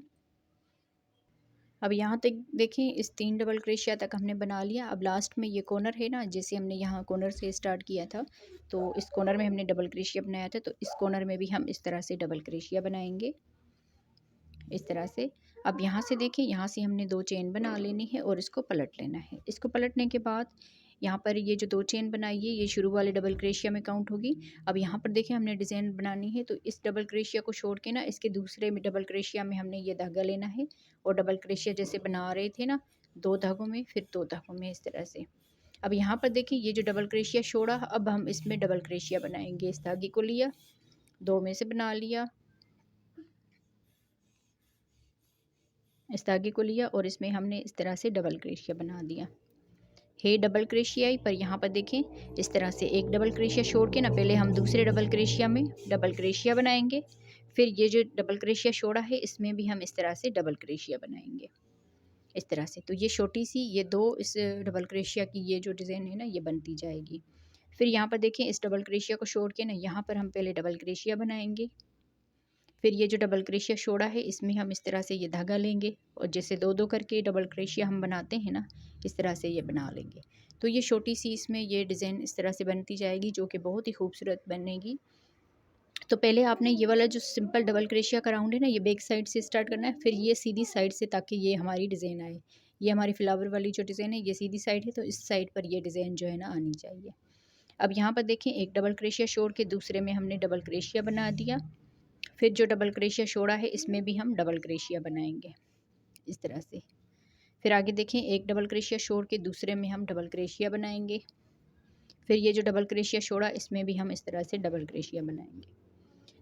अब यहाँ तक देखें इस 3 डबल क्रोशिया तक हमने बना लिया। अब लास्ट में ये कॉर्नर है ना, जैसे हमने यहाँ कॉर्नर से स्टार्ट किया था, तो इस कॉर्नर में हमने डबल क्रोशिया बनाया था, तो इस कॉर्नर में भी हम इस तरह से डबल क्रोशिया बनाएंगे इस तरह से। अब यहाँ से देखें, यहाँ से हमने 2 चेन बना लेनी है और इसको पलट लेना है। इसको पलटने के बाद यहाँ पर ये जो 2 चेन बनाई है ये शुरू वाले डबल क्रोशिया में काउंट होगी। अब यहाँ पर देखें हमने डिज़ाइन बनानी है, तो इस डबल क्रोशिया को छोड़ के ना इसके दूसरे में डबल क्रोशिया में हमने ये धागा लेना है और डबल क्रोशिया जैसे बना रहे थे ना 2 धागों में, फिर 2 धागों में इस तरह से। अब यहाँ पर देखिए ये जो डबल क्रोशिया छोड़ा, अब हम इसमें डबल क्रोशिया बनाएंगे। इस धागे को लिया, 2 में से बना लिया, इस धागे को लिया और इसमें हमने इस तरह से डबल क्रोशिया बना दिया है। डबल क्रोशिया ही, पर यहाँ पर देखें इस तरह से एक डबल क्रोशिया छोड़ के ना पहले हम दूसरे डबल क्रोशिया में डबल क्रोशिया बनाएंगे, फिर ये जो डबल क्रोशिया छोड़ा है इसमें भी हम इस तरह से डबल क्रोशिया बनाएंगे इस तरह से। तो ये छोटी सी ये 2 इस डबल क्रोशिया की ये जो डिज़ाइन है ना ये बनती जाएगी। फिर यहाँ पर देखें इस डबल क्रोशिया को छोड़ के ना यहाँ पर हम पहले डबल क्रोशिया बनाएंगे, फिर ये जो डबल क्रोशिया छोड़ा है इसमें हम इस तरह से ये धागा लेंगे और जैसे 2-2 करके डबल क्रोशिया हम बनाते हैं ना, इस तरह से ये बना लेंगे। तो ये छोटी सी इसमें ये डिज़ाइन इस तरह से बनती जाएगी जो कि बहुत ही खूबसूरत बनेगी। तो पहले आपने ये वाला जो सिंपल डबल क्रोशिया का राउंड है ना, ये बैक साइड से स्टार्ट करना है, फिर ये सीधी साइड से, ताकि ये हमारी डिज़ाइन आए। ये हमारी फ्लावर वाली जो डिज़ाइन है ये सीधी साइड है, तो इस साइड पर ये डिज़ाइन जो है ना आनी चाहिए। अब यहाँ पर देखें एक डबल क्रोशिया छोड़ के दूसरे में हमने डबल क्रोशिया बना दिया, फिर जो डबल क्रोशिया छोड़ा है इसमें भी हम डबल क्रोशिया बनाएंगे इस तरह से। फिर आगे देखें एक डबल क्रोशिया छोड़ के दूसरे में हम डबल क्रोशिया बनाएंगे, फिर ये जो डबल क्रोशिया छोड़ा इसमें भी हम इस तरह से डबल क्रोशिया बनाएंगे।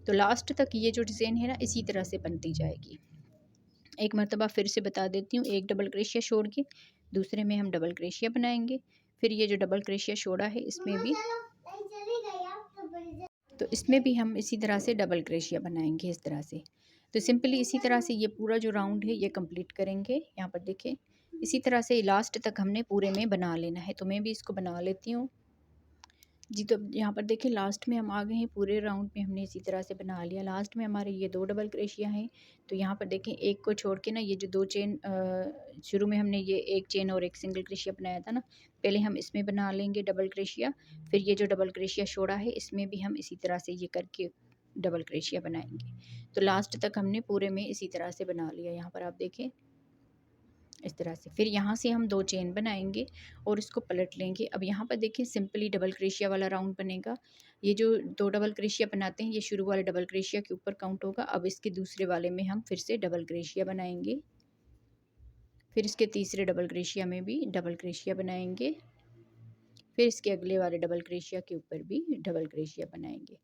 तो लास्ट तक ये जो डिज़ाइन है ना इसी तरह से बनती जाएगी। एक मरतबा फिर से बता देती हूँ, एक डबल क्रोशिया छोड़ के दूसरे में हम डबल क्रोशिया बनाएंगे, फिर ये जो डबल क्रोशिया छोड़ा है इसमें भी, तो इसमें भी हम इसी तरह से डबल क्रोशिया बनाएंगे इस तरह से। तो सिंपली इसी तरह से ये पूरा जो राउंड है ये कंप्लीट करेंगे। यहाँ पर देखें इसी तरह से लास्ट तक हमने पूरे में बना लेना है, तो मैं भी इसको बना लेती हूँ जी। तो यहाँ पर देखिए लास्ट में हम आ गए हैं, पूरे राउंड में हमने इसी तरह से बना लिया। लास्ट में हमारे ये 2 डबल क्रोशिया हैं, तो यहाँ पर देखें एक को छोड़ के ना ये जो 2 चेन शुरू में हमने ये एक चेन और एक सिंगल क्रोशिया बनाया था ना, पहले हम इसमें बना लेंगे डबल क्रोशिया, फिर ये जो डबल क्रोशिया छोड़ा है इसमें भी हम इसी तरह से ये करके डबल क्रोशिया बनाएंगे। तो लास्ट तक हमने पूरे में इसी तरह से बना लिया। यहाँ पर आप देखें इस तरह से, फिर यहाँ से हम 2 चेन बनाएंगे और इसको पलट लेंगे। अब यहाँ पर देखिए सिंपली डबल क्रोशिया वाला राउंड बनेगा। ये जो 2 डबल क्रोशिया बनाते हैं ये शुरू वाले डबल क्रोशिया के ऊपर काउंट होगा। अब इसके दूसरे वाले में हम फिर से डबल क्रोशिया बनाएंगे, फिर इसके तीसरे डबल क्रोशिया में भी डबल क्रोशिया बनाएंगे, फिर इसके अगले वाले डबल क्रोशिया के ऊपर भी डबल क्रोशिया बनाएंगे।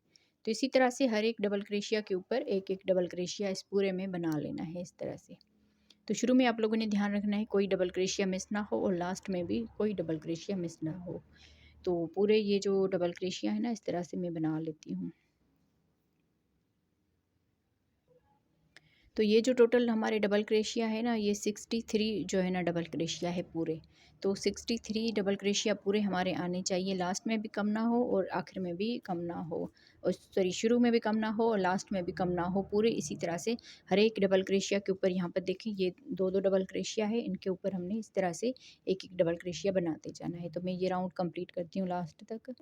तो इसी तरह से हर एक डबल क्रोशिया के ऊपर एक एक डबल क्रोशिया इस पूरे में बना लेना है इस तरह से। तो शुरू में आप लोगों ने ध्यान रखना है कोई डबल क्रोशिया मिस ना हो और लास्ट में भी कोई डबल क्रोशिया मिस ना हो। तो पूरे ये जो डबल क्रोशिया है ना इस तरह से मैं बना लेती हूँ। तो ये जो टोटल हमारे डबल क्रोशिया है ना ये 63 जो है ना डबल क्रोशिया है पूरे। तो 63 डबल क्रोशिया पूरे हमारे आने चाहिए, लास्ट में भी कम ना हो और आखिर में भी कम ना हो, और सॉरी शुरू में भी कम ना हो और लास्ट में भी कम ना हो। पूरे इसी तरह से हर एक डबल क्रोशिया के ऊपर, यहाँ पर देखें ये 2-2 डबल क्रोशिया है, इनके ऊपर हमने इस तरह से एक एक डबल क्रोशिया बनाते जाना है। तो मैं ये राउंड कंप्लीट करती हूँ लास्ट तक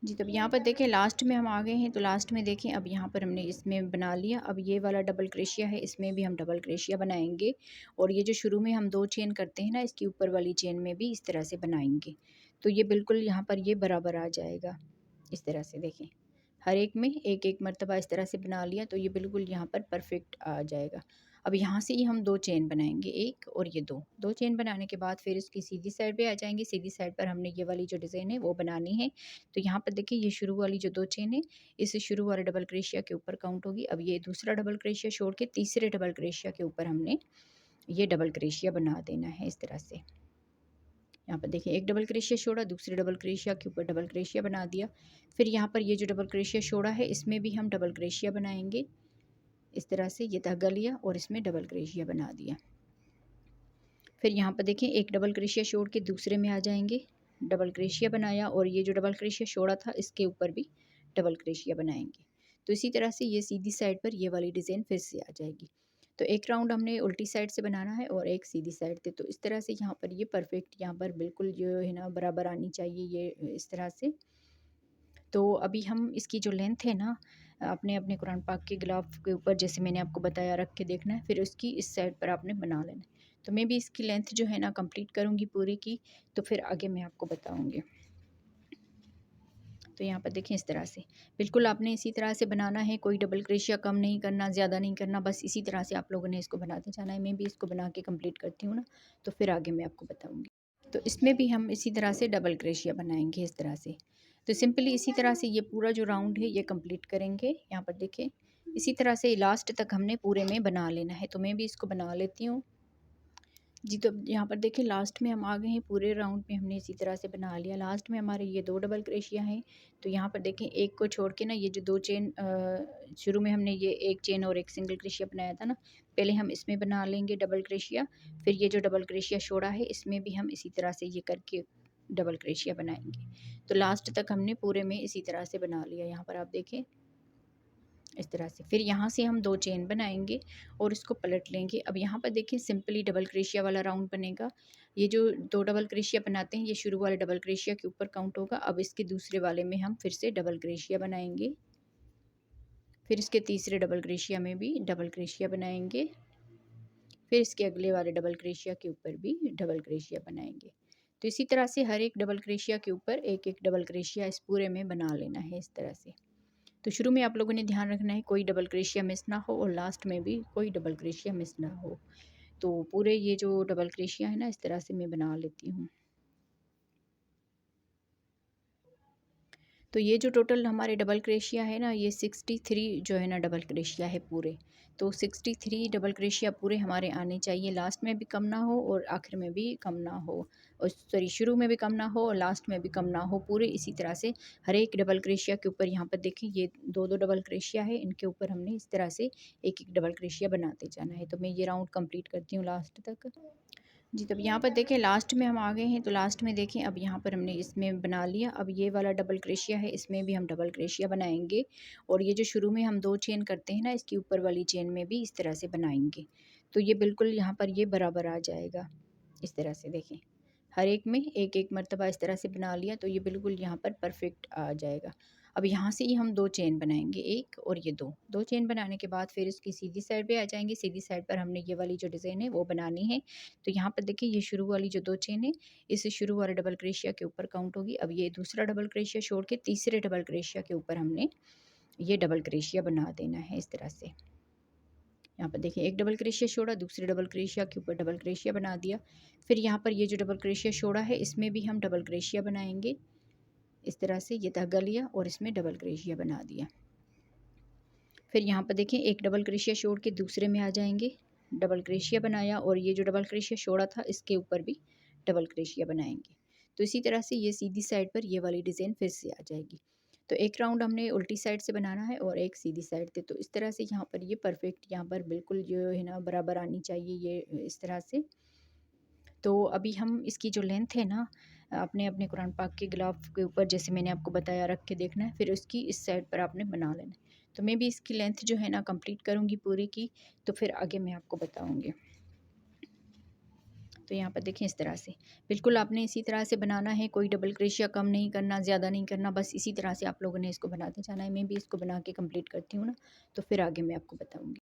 जी। तब यहाँ पर देखें लास्ट में हम आ गए हैं, तो लास्ट में देखें अब यहाँ पर हमने इसमें बना लिया। अब ये वाला डबल क्रोशिया है इसमें भी हम डबल क्रोशिया बनाएंगे और ये जो शुरू में हम 2 चेन करते हैं ना इसके ऊपर वाली चेन में भी इस तरह से बनाएंगे। तो ये बिल्कुल यहाँ पर ये बराबर आ जाएगा इस तरह से। देखें हर एक में एक एक मरतबा इस तरह से बना लिया तो ये बिल्कुल यहाँ पर परफेक्ट आ जाएगा। अब यहाँ से ही हम 2 चेन बनाएंगे, एक और ये दो चेन बनाने के बाद फिर इसकी सीधी साइड पे आ जाएंगे। सीधी साइड पर हमने ये वाली जो डिज़ाइन है वो बनानी है। तो यहाँ पर देखिए ये शुरू वाली जो 2 चेन है, इस शुरू वाले डबल क्रोशिया के ऊपर काउंट होगी। अब ये दूसरा डबल क्रोशिया छोड़ के तीसरे डबल क्रोशिया के ऊपर हमने ये डबल क्रोशिया बना देना है इस तरह से। यहाँ पर देखिए एक डबल क्रोशिया छोड़ा, दूसरे डबल क्रोशिया के ऊपर डबल क्रोशिया बना दिया। फिर यहाँ पर ये जो डबल क्रोशिया छोड़ा है इसमें भी हम डबल क्रोशिया बनाएंगे इस तरह से। ये धागा लिया और इसमें डबल क्रोशिया बना दिया। फिर यहाँ पर देखिए एक डबल क्रोशिया छोड़ के दूसरे में आ जाएंगे, डबल क्रोशिया बनाया और ये जो डबल क्रोशिया छोड़ा था इसके ऊपर भी डबल क्रोशिया बनाएंगे। तो इसी तरह से ये सीधी साइड पर ये वाली डिज़ाइन फिर से आ जाएगी। तो एक राउंड हमने उल्टी साइड से बनाना है और एक सीधी साइड से। तो इस तरह से यहाँ पर ये परफेक्ट यहाँ पर बिल्कुल जो है ना बराबर आनी चाहिए ये इस तरह से। तो अभी हम इसकी जो लेंथ है ना अपने अपने कुरान पाक के गिलाफ के ऊपर जैसे मैंने आपको बताया रख के देखना है, फिर उसकी इस साइड पर आपने बना लेना है। तो मैं भी इसकी लेंथ जो है ना कंप्लीट करूँगी पूरी की, तो फिर आगे मैं आपको बताऊँगी। तो यहाँ पर देखें इस तरह से बिल्कुल आपने इसी तरह से बनाना है, कोई डबल क्रोशिया कम नहीं करना, ज़्यादा नहीं करना, बस इसी तरह से आप लोगों ने इसको बनाते जाना है। मैं भी इसको बना के कंप्लीट करती हूँ ना, तो फिर आगे मैं आपको बताऊँगी। तो इसमें भी हम इसी तरह से डबल क्रोशिया बनाएंगे इस तरह से। तो सिंपली इसी तरह से ये पूरा जो राउंड है ये कंप्लीट करेंगे। यहाँ पर देखें इसी तरह से लास्ट तक हमने पूरे में बना लेना है। तो मैं भी इसको बना लेती हूँ जी। तो यहाँ पर देखिए लास्ट में हम आ गए हैं, पूरे राउंड में हमने इसी तरह से बना लिया। लास्ट में हमारे ये 2 डबल क्रोशिया हैं। तो यहाँ पर देखें एक को छोड़ के ना ये जो 2 चेन शुरू में हमने ये एक चेन और एक सिंगल क्रोशिया बनाया था ना, पहले हम इसमें बना लेंगे डबल क्रोशिया। फिर ये जो डबल क्रोशिया छोड़ा है इसमें भी हम इसी तरह से ये करके डबल क्रोशिया बनाएंगे। तो लास्ट तक हमने पूरे में इसी तरह से बना लिया। यहाँ पर आप देखें इस तरह से। फिर यहाँ से हम 2 चेन बनाएंगे और इसको पलट लेंगे। अब यहाँ पर देखिए सिंपली डबल क्रोशिया वाला राउंड बनेगा। ये जो 2 डबल क्रोशिया बनाते हैं ये शुरू वाले डबल क्रोशिया के ऊपर काउंट होगा। अब इसके दूसरे वाले में हम फिर से डबल क्रोशिया बनाएंगे। फिर इसके तीसरे डबल क्रोशिया में भी डबल क्रोशिया बनाएंगे। फिर इसके अगले वाले डबल क्रोशिया के ऊपर भी डबल क्रोशिया बनाएंगे। तो इसी तरह से हर एक डबल क्रोशिया के ऊपर एक एक डबल क्रोशिया इस पूरे में बना लेना है इस तरह से। तो शुरू में आप लोगों ने ध्यान रखना है कोई डबल क्रोशिया मिस ना हो और लास्ट में भी कोई डबल क्रोशिया मिस ना हो। तो पूरे ये जो डबल क्रोशिया है ना इस तरह से मैं बना लेती हूँ। तो ये जो टोटल हमारे डबल क्रोशिया है ना ये 63 जो है ना डबल क्रोशिया है पूरे। तो 63 डबल क्रोशिया पूरे हमारे आने चाहिए, लास्ट में भी कम ना हो और आखिर में भी कम ना हो, और सॉरी शुरू में भी कम ना हो और लास्ट में भी कम ना हो। पूरे इसी तरह से हर एक डबल क्रोशिया के ऊपर यहाँ पर देखें ये 2-2 डबल क्रोशिया है, इनके ऊपर हमने इस तरह से एक एक डबल क्रोशिया बनाते जाना है। तो मैं ये राउंड कंप्लीट करती हूँ लास्ट तक जी। तब यहाँ पर देखें लास्ट में हम आ गए हैं। तो लास्ट में देखें अब यहाँ पर हमने इसमें बना लिया। अब ये वाला डबल क्रोशिया है इसमें भी हम डबल क्रोशिया बनाएंगे और ये जो शुरू में हम 2 चेन करते हैं ना इसकी ऊपर वाली चेन में भी इस तरह से बनाएंगे। तो ये बिल्कुल यहाँ पर ये बराबर आ जाएगा इस तरह से। देखें हर एक में एक एक मरतबा इस तरह से बना लिया तो ये बिल्कुल यहाँ पर परफेक्ट आ जाएगा। अब यहाँ से ही हम 2 चेन बनाएंगे, एक और ये दो चेन बनाने के बाद फिर इसकी सीधी साइड पे आ जाएंगे। सीधी साइड पर हमने ये वाली जो डिज़ाइन है वो बनानी है। तो यहाँ पर देखिए ये शुरू वाली जो 2 चेन है इस शुरू वाले डबल क्रोशिया के ऊपर काउंट होगी। अब ये दूसरा डबल क्रोशिया छोड़ के तीसरे डबल क्रोशिया के ऊपर हमने ये डबल क्रोशिया बना देना है इस तरह से। यहाँ पर देखिए एक डबल क्रोशिया छोड़ा, दूसरे डबल क्रोशिया के ऊपर डबल क्रोशिया बना दिया। फिर यहाँ पर ये जो डबल क्रोशिया छोड़ा है इसमें भी हम डबल क्रोशिया बनाएंगे इस तरह से। ये धागा लिया और इसमें डबल क्रोशिया बना दिया। फिर यहाँ पर देखें एक डबल क्रोशिया छोड़ के दूसरे में आ जाएंगे, डबल क्रोशिया बनाया और ये जो डबल क्रोशिया छोड़ा था इसके ऊपर भी डबल क्रोशिया बनाएंगे। तो इसी तरह से ये सीधी साइड पर ये वाली डिज़ाइन फिर से आ जाएगी। तो एक राउंड हमने उल्टी साइड से बनाना है और एक सीधी साइड से। तो इस तरह से यहाँ पर ये परफेक्ट यहाँ पर बिल्कुल जो है ना बराबर आनी चाहिए ये इस तरह से। तो अभी हम इसकी जो लेंथ है ना अपने अपने कुरान पाक के गिलाफ के ऊपर जैसे मैंने आपको बताया रख के देखना है, फिर उसकी इस साइड पर आपने बना लेना है। तो मैं भी इसकी लेंथ जो है ना कंप्लीट करूँगी पूरी की, तो फिर आगे मैं आपको बताऊँगी। तो यहाँ पर देखें इस तरह से बिल्कुल आपने इसी तरह से बनाना है, कोई डबल क्रोशिया कम नहीं करना, ज़्यादा नहीं करना, बस इसी तरह से आप लोगों ने इसको बनाते जाना है। मैं भी इसको बना के कंप्लीट करती हूँ ना, तो फिर आगे मैं आपको बताऊँगी।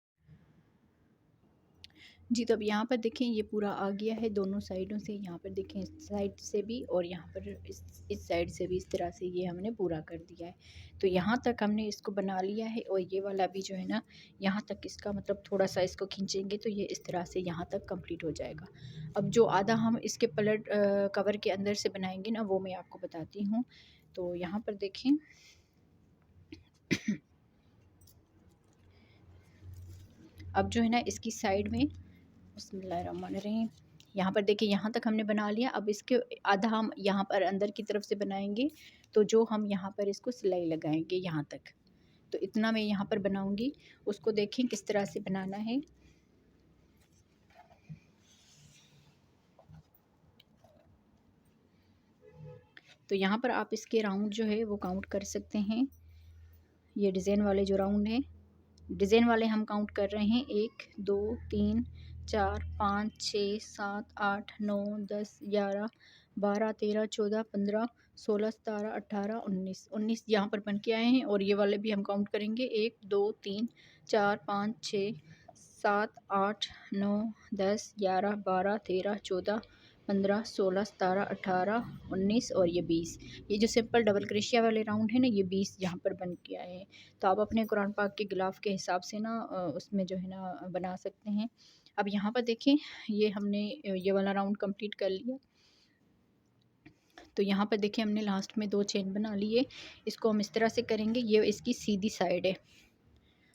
जी, तो अब यहाँ पर देखें ये पूरा आ गया है दोनों साइडों से। यहाँ पर देखें इस साइड से भी और यहाँ पर इस साइड से भी इस तरह से ये हमने पूरा कर दिया है। तो यहाँ तक हमने इसको बना लिया है और ये वाला भी जो है ना, यहाँ तक इसका मतलब थोड़ा-सा इसको खींचेंगे तो ये इस तरह से यहाँ तक कंप्लीट हो जाएगा। अब जो आधा हम इसके कवर के अंदर से बनाएँगे ना, वो मैं आपको बताती हूँ। तो यहाँ पर देखें अब जो है ना इसकी साइड में बिस्मिल्लाहिर्रहमानिर्रहीम, यहाँ पर देखिए यहाँ तक हमने बना लिया। अब इसके आधा हम यहाँ पर अंदर की तरफ से बनाएंगे, तो जो हम यहाँ पर इसको सिलाई लगाएंगे यहाँ तक, तो इतना मैं यहाँ पर बनाऊंगी। उसको देखें किस तरह से बनाना है। तो यहाँ पर आप इसके राउंड जो है वो काउंट कर सकते हैं। ये डिज़ाइन वाले जो राउंड हैं, डिज़ाइन वाले हम काउंट कर रहे हैं 1 2 3 4 5 6 7 8 9 10 11 12 13 14 15 16 17 18 19 19 यहाँ पर बन के आए हैं। और ये वाले भी हम काउंट करेंगे 1 2 3 4 5 6 7 8 9 10 11 12 13 14 15 16 17 18 19 और ये 20। ये जो सिंपल डबल क्रोशिया वाले राउंड है ना, ये 20 यहाँ पर बन के आए हैं। तो आप अपने कुरान पाक के गिलाफ के हिसाब से ना उसमें जो है ना बना सकते हैं। अब यहाँ पर देखें ये हमने ये वाला राउंड कंप्लीट कर लिया। तो यहाँ पर देखिए हमने लास्ट में 2 चेन बना लिए। इसको हम इस तरह से करेंगे, ये इसकी सीधी साइड है।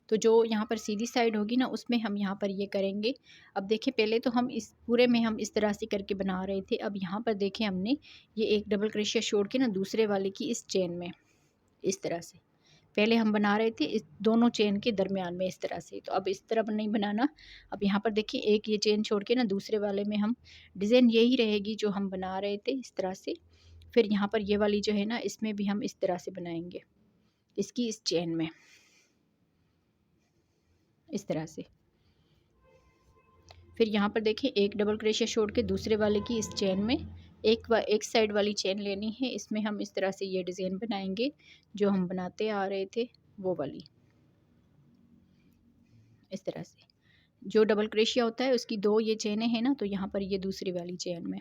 तो जो यहाँ पर सीधी साइड होगी ना, उसमें हम यहाँ पर ये करेंगे। अब देखिए पहले तो हम इस पूरे में हम इस तरह से करके बना रहे थे। अब यहाँ पर देखें हमने ये एक डबल क्रोशिया छोड़ के ना दूसरे वाले की इस चेन में इस तरह से पहले हम बना रहे थे, इस दोनों चेन के दरमियान में इस तरह से। तो अब इस तरह नहीं बनाना। अब यहाँ पर देखिए एक ये चेन छोड़ के ना दूसरे वाले में हम डिज़ाइन यही रहेगी जो हम बना रहे थे इस तरह से। फिर यहाँ पर ये वाली जो है ना, इसमें भी हम इस तरह से बनाएंगे, इसकी इस चेन में इस तरह से। फिर यहाँ पर देखिए एक डबल क्रोशिया छोड़ के दूसरे वाले की इस चेन में एक साइड वाली चेन लेनी है। इसमें हम इस तरह से ये डिज़ाइन बनाएंगे जो हम बनाते आ रहे थे, वो वाली इस तरह से। जो डबल क्रोशिया होता है उसकी 2 ये चेनें हैं ना, तो यहाँ पर ये दूसरी वाली चेन में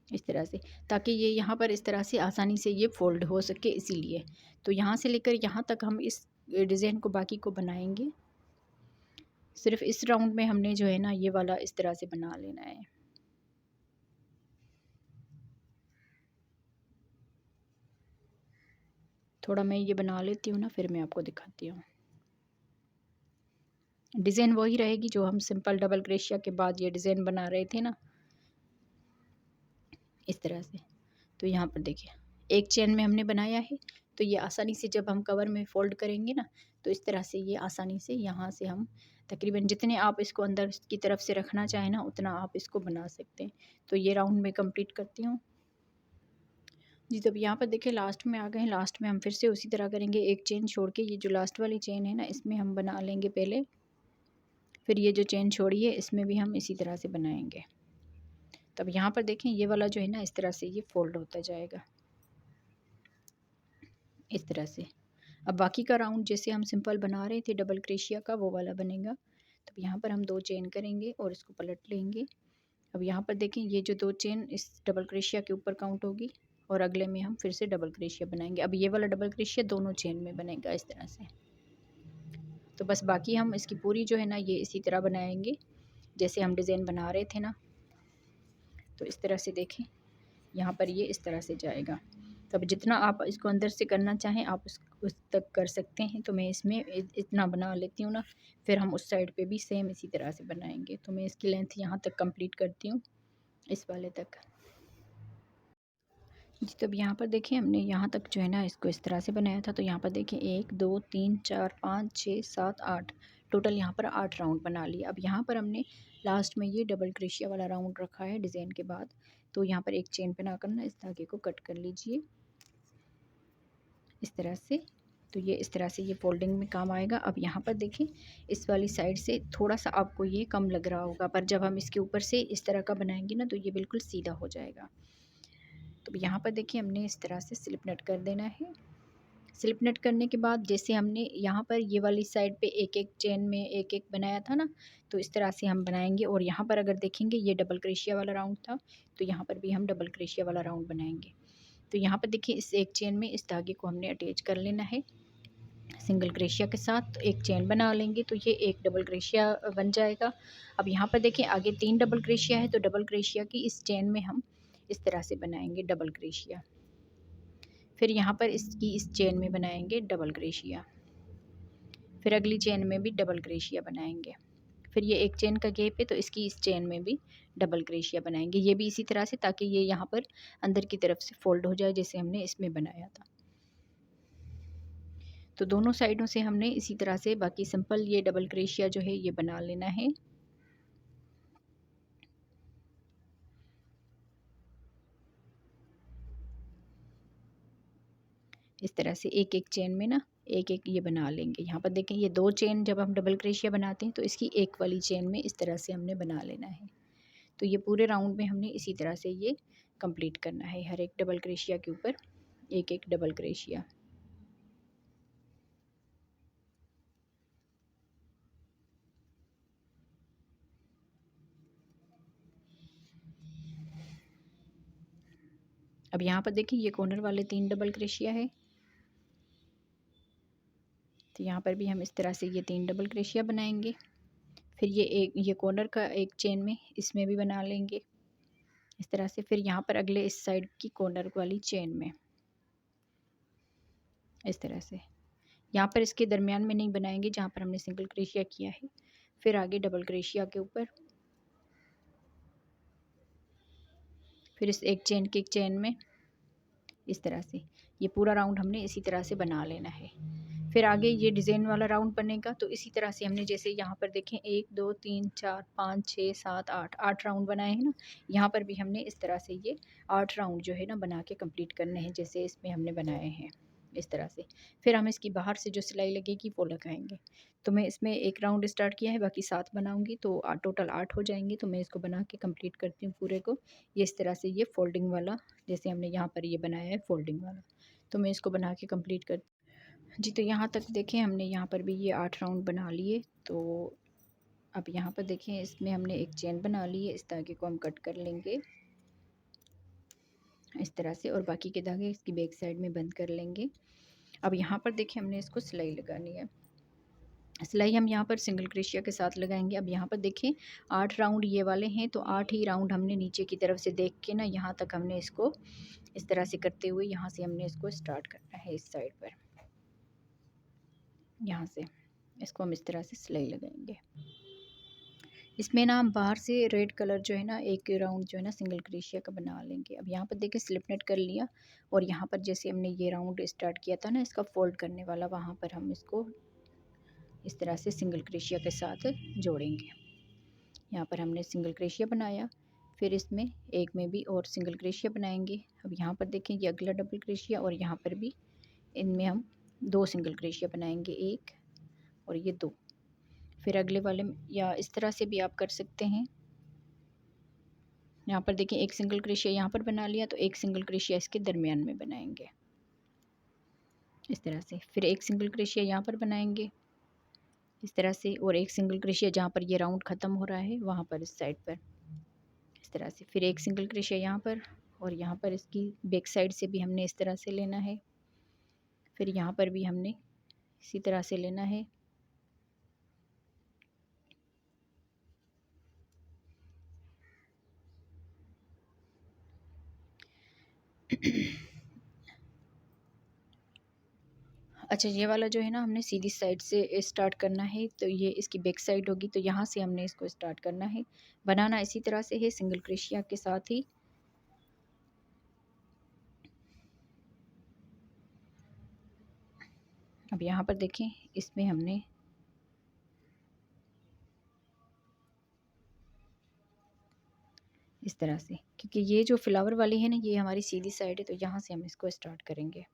इस तरह से, ताकि ये यहाँ पर इस तरह से आसानी से ये फ़ोल्ड हो सके, इसीलिए। तो यहाँ से लेकर यहाँ तक हम इस डिज़ाइन को बाकी को बनाएंगे। सिर्फ इस राउंड में हमने जो है ना ये वाला इस तरह से बना लेना है। थोड़ा मैं ये बना लेती हूँ ना, फिर मैं आपको दिखाती हूँ। डिज़ाइन वही रहेगी जो हम सिंपल डबल क्रोशिया के बाद ये डिज़ाइन बना रहे थे ना, इस तरह से। तो यहाँ पर देखिए एक चेन में हमने बनाया है, तो ये आसानी से जब हम कवर में फ़ोल्ड करेंगे ना, तो इस तरह से ये आसानी से यहाँ से हम तकरीबन जितने आप इसको अंदर की तरफ से रखना चाहें ना, उतना आप इसको बना सकते हैं। तो ये राउंड में कंप्लीट करती हूँ। जी, तो अब यहाँ पर देखिए लास्ट में आ गए हैं। लास्ट में हम फिर से उसी तरह करेंगे, एक चेन छोड़ के ये जो लास्ट वाली चेन है ना, इसमें हम बना लेंगे पहले। फिर ये जो चेन छोड़ी है इसमें भी हम इसी तरह से बनाएंगे। तब यहाँ पर देखें ये वाला जो है ना, इस तरह से ये फ़ोल्ड होता जाएगा इस तरह से। अब बाकी का राउंड जैसे हम सिंपल बना रहे थे डबल क्रोशिया का, वो वाला बनेगा। तो यहाँ पर हम 2 चेन करेंगे और इसको पलट लेंगे। अब यहाँ पर देखें ये जो 2 चेन इस डबल क्रोशिया के ऊपर काउंट होगी और अगले में हम फिर से डबल क्रोशिया बनाएंगे। अब ये वाला डबल क्रोशिया दोनों चेन में बनेगा इस तरह से। तो बस बाकी हम इसकी पूरी जो है ना ये इसी तरह बनाएंगे जैसे हम डिज़ाइन बना रहे थे ना। तो इस तरह से देखें यहाँ पर ये इस तरह से जाएगा। तब जितना आप इसको अंदर से करना चाहें आप उस तक कर सकते हैं। तो मैं इसमें इतना बना लेती हूँ ना, फिर हम उस साइड पे भी सेम इसी तरह से बनाएंगे। तो मैं इसकी लेंथ यहाँ तक कंप्लीट करती हूँ, इस वाले तक। जी, तब यहाँ पर देखिए हमने यहाँ तक जो है ना इसको इस तरह से बनाया था। तो यहाँ पर देखिए 1 2 3 4 5 6 7 8 टोटल यहाँ पर 8 राउंड बना लिए। अब यहाँ पर हमने लास्ट में ये डबल क्रोशिया वाला राउंड रखा है डिज़ाइन के बाद। तो यहाँ पर एक चेन बनाकर ना इस धागे को कट कर लीजिए इस तरह से। तो ये इस तरह से ये फोल्डिंग में काम आएगा। अब यहाँ पर देखिए इस वाली साइड से थोड़ा सा आपको ये कम लग रहा होगा, पर जब हम इसके ऊपर से इस तरह का बनाएंगे ना, तो ये बिल्कुल सीधा हो जाएगा। तो यहाँ पर देखिए हमने इस तरह से स्लिप नट कर देना है। स्लिप नट करने के बाद जैसे हमने यहाँ पर ये वाली साइड पे एक एक चेन में एक एक बनाया था ना, तो इस तरह से हम बनाएंगे। और यहाँ पर अगर देखेंगे ये डबल क्रेशिया वाला राउंड था, तो यहाँ पर भी हम डबल क्रेशिया वाला राउंड बनाएंगे। तो यहाँ पर देखिए इस एक चेन में इस धागे को हमने अटैच कर लेना है सिंगल क्रेशिया के साथ। तो एक चेन बना लेंगे तो ये एक डबल क्रेशिया बन जाएगा। अब यहाँ पर देखिए आगे 3 डबल क्रेशिया है, तो डबल क्रेशिया की इस चेन में हम इस तरह से बनाएंगे डबल क्रेशिया। फिर यहाँ पर इसकी इस चेन में बनाएंगे डबल क्रेशिया, फिर अगली चेन में भी डबल क्रेशिया बनाएंगे। फिर ये एक चेन का गैप है तो इसकी इस चेन में भी डबल क्रेशिया बनाएंगे, ये भी इसी तरह से, ताकि ये यहाँ पर अंदर की तरफ से फोल्ड हो जाए जैसे हमने इसमें बनाया था। तो दोनों साइडों से हमने इसी तरह से बाकी सिंपल ये डबल क्रेशिया जो है ये बना लेना है। इस तरह से एक एक चेन में ना एक एक ये बना लेंगे। यहाँ पर देखें ये 2 चेन जब हम डबल क्रेशिया बनाते हैं तो इसकी एक वाली चेन में इस तरह से हमने बना लेना है। तो ये पूरे राउंड में हमने इसी तरह से ये कंप्लीट करना है, हर एक डबल क्रेशिया के ऊपर एक एक डबल क्रेशिया। अब यहाँ पर देखिए ये कॉर्नर वाले 3 डबल क्रेशिया है, तो यहाँ पर भी हम इस तरह से ये 3 डबल क्रेशिया बनाएंगे। फिर ये कॉर्नर का एक चेन में इसमें भी बना लेंगे इस तरह से। फिर यहाँ पर अगले इस साइड की कॉर्नर वाली चेन में इस तरह से, यहाँ पर इसके दरमियान में नहीं बनाएंगे जहाँ पर हमने सिंगल क्रेशिया किया है। फिर आगे डबल क्रेशिया के ऊपर, फिर इस एक चेन के एक चेन में इस तरह से ये पूरा राउंड हमने इसी तरह से बना लेना है। फिर आगे ये डिज़ाइन वाला राउंड बनेगा तो इसी तरह से हमने जैसे यहाँ पर देखें 1 2 3 4 5 6 7 8 राउंड बनाए हैं ना, यहाँ पर भी हमने इस तरह से ये 8 राउंड जो है ना बना के कंप्लीट करने हैं जैसे इसमें हमने बनाए हैं इस तरह से। फिर हम इसकी बाहर से जो सिलाई लगेगी वो लगाएंगे। तो मैं इसमें एक राउंड स्टार्ट किया है, बाकी 7 बनाऊंगी तो टोटल 8 हो जाएंगे। तो मैं इसको बना के कंप्लीट करती हूँ पूरे को। ये इस तरह से ये फोल्डिंग वाला जैसे हमने यहाँ पर ये बनाया है फोल्डिंग वाला, तो मैं इसको बना के कंप्लीट कर जी। तो यहाँ तक देखें हमने यहाँ पर भी ये 8 राउंड बना लिए। तो अब यहाँ पर देखें इसमें हमने एक चेन बना ली है, इस धागे को हम कट कर लेंगे इस तरह से और बाकी के धागे इसकी बैक साइड में बंद कर लेंगे। अब यहाँ पर देखें हमने इसको सिलाई लगानी है। सिलाई हम यहाँ पर सिंगल क्रेशिया के साथ लगाएंगे। अब यहाँ पर देखें 8 राउंड ये वाले हैं, तो 8 ही राउंड हमने नीचे की तरफ से देख के ना यहाँ तक हमने इसको इस तरह से करते हुए यहाँ से हमने इसको स्टार्ट करना है इस साइड पर। यहाँ से इसको हम इस तरह से सिलाई लगाएंगे। इसमें ना हम बाहर से रेड कलर जो है ना एक राउंड जो है ना सिंगल क्रेशिया का बना लेंगे। अब यहाँ पर देखिए स्लिप नेट कर लिया और यहाँ पर जैसे हमने ये राउंड स्टार्ट किया था ना इसका फोल्ड करने वाला, वहाँ पर हम इसको इस तरह से सिंगल क्रेशिया के साथ जोड़ेंगे। यहाँ पर हमने सिंगल क्रेशिया बनाया, फिर इसमें एक में भी और सिंगल क्रेशिया बनाएंगे। अब यहाँ पर देखें ये अगला डबल क्रेशिया और यहाँ पर भी इनमें हम 2 सिंगल क्रेशिया बनाएंगे, एक और ये 2। फिर अगले वाले या इस तरह से भी आप कर सकते हैं। यहाँ पर देखिए एक सिंगल क्रेशिया यहाँ पर बना लिया, तो एक सिंगल क्रेशिया इसके दरमियान में बनाएंगे इस तरह से। फिर एक सिंगल क्रेशिया यहाँ पर बनाएंगे इस तरह से और एक सिंगल क्रेशिया जहाँ पर ये राउंड ख़त्म हो रहा है वहाँ पर इस साइड पर इस तरह से। फिर एक सिंगल क्रेशिया यहाँ पर और यहाँ पर इसकी बैक साइड से भी हमने इस तरह से लेना है। फिर यहाँ पर भी हमने इसी तरह से लेना है। अच्छा ये वाला जो है ना हमने सीधी साइड से स्टार्ट करना है, तो ये इसकी बैक साइड होगी, तो यहाँ से हमने इसको स्टार्ट करना है। बनाना इसी तरह से है सिंगल क्रेशिया के साथ ही। अब यहाँ पर देखें इसमें हमने इस तरह से, क्योंकि ये जो फ्लावर वाली है ना ये हमारी सीधी साइड है, तो यहाँ से हम इसको स्टार्ट करेंगे।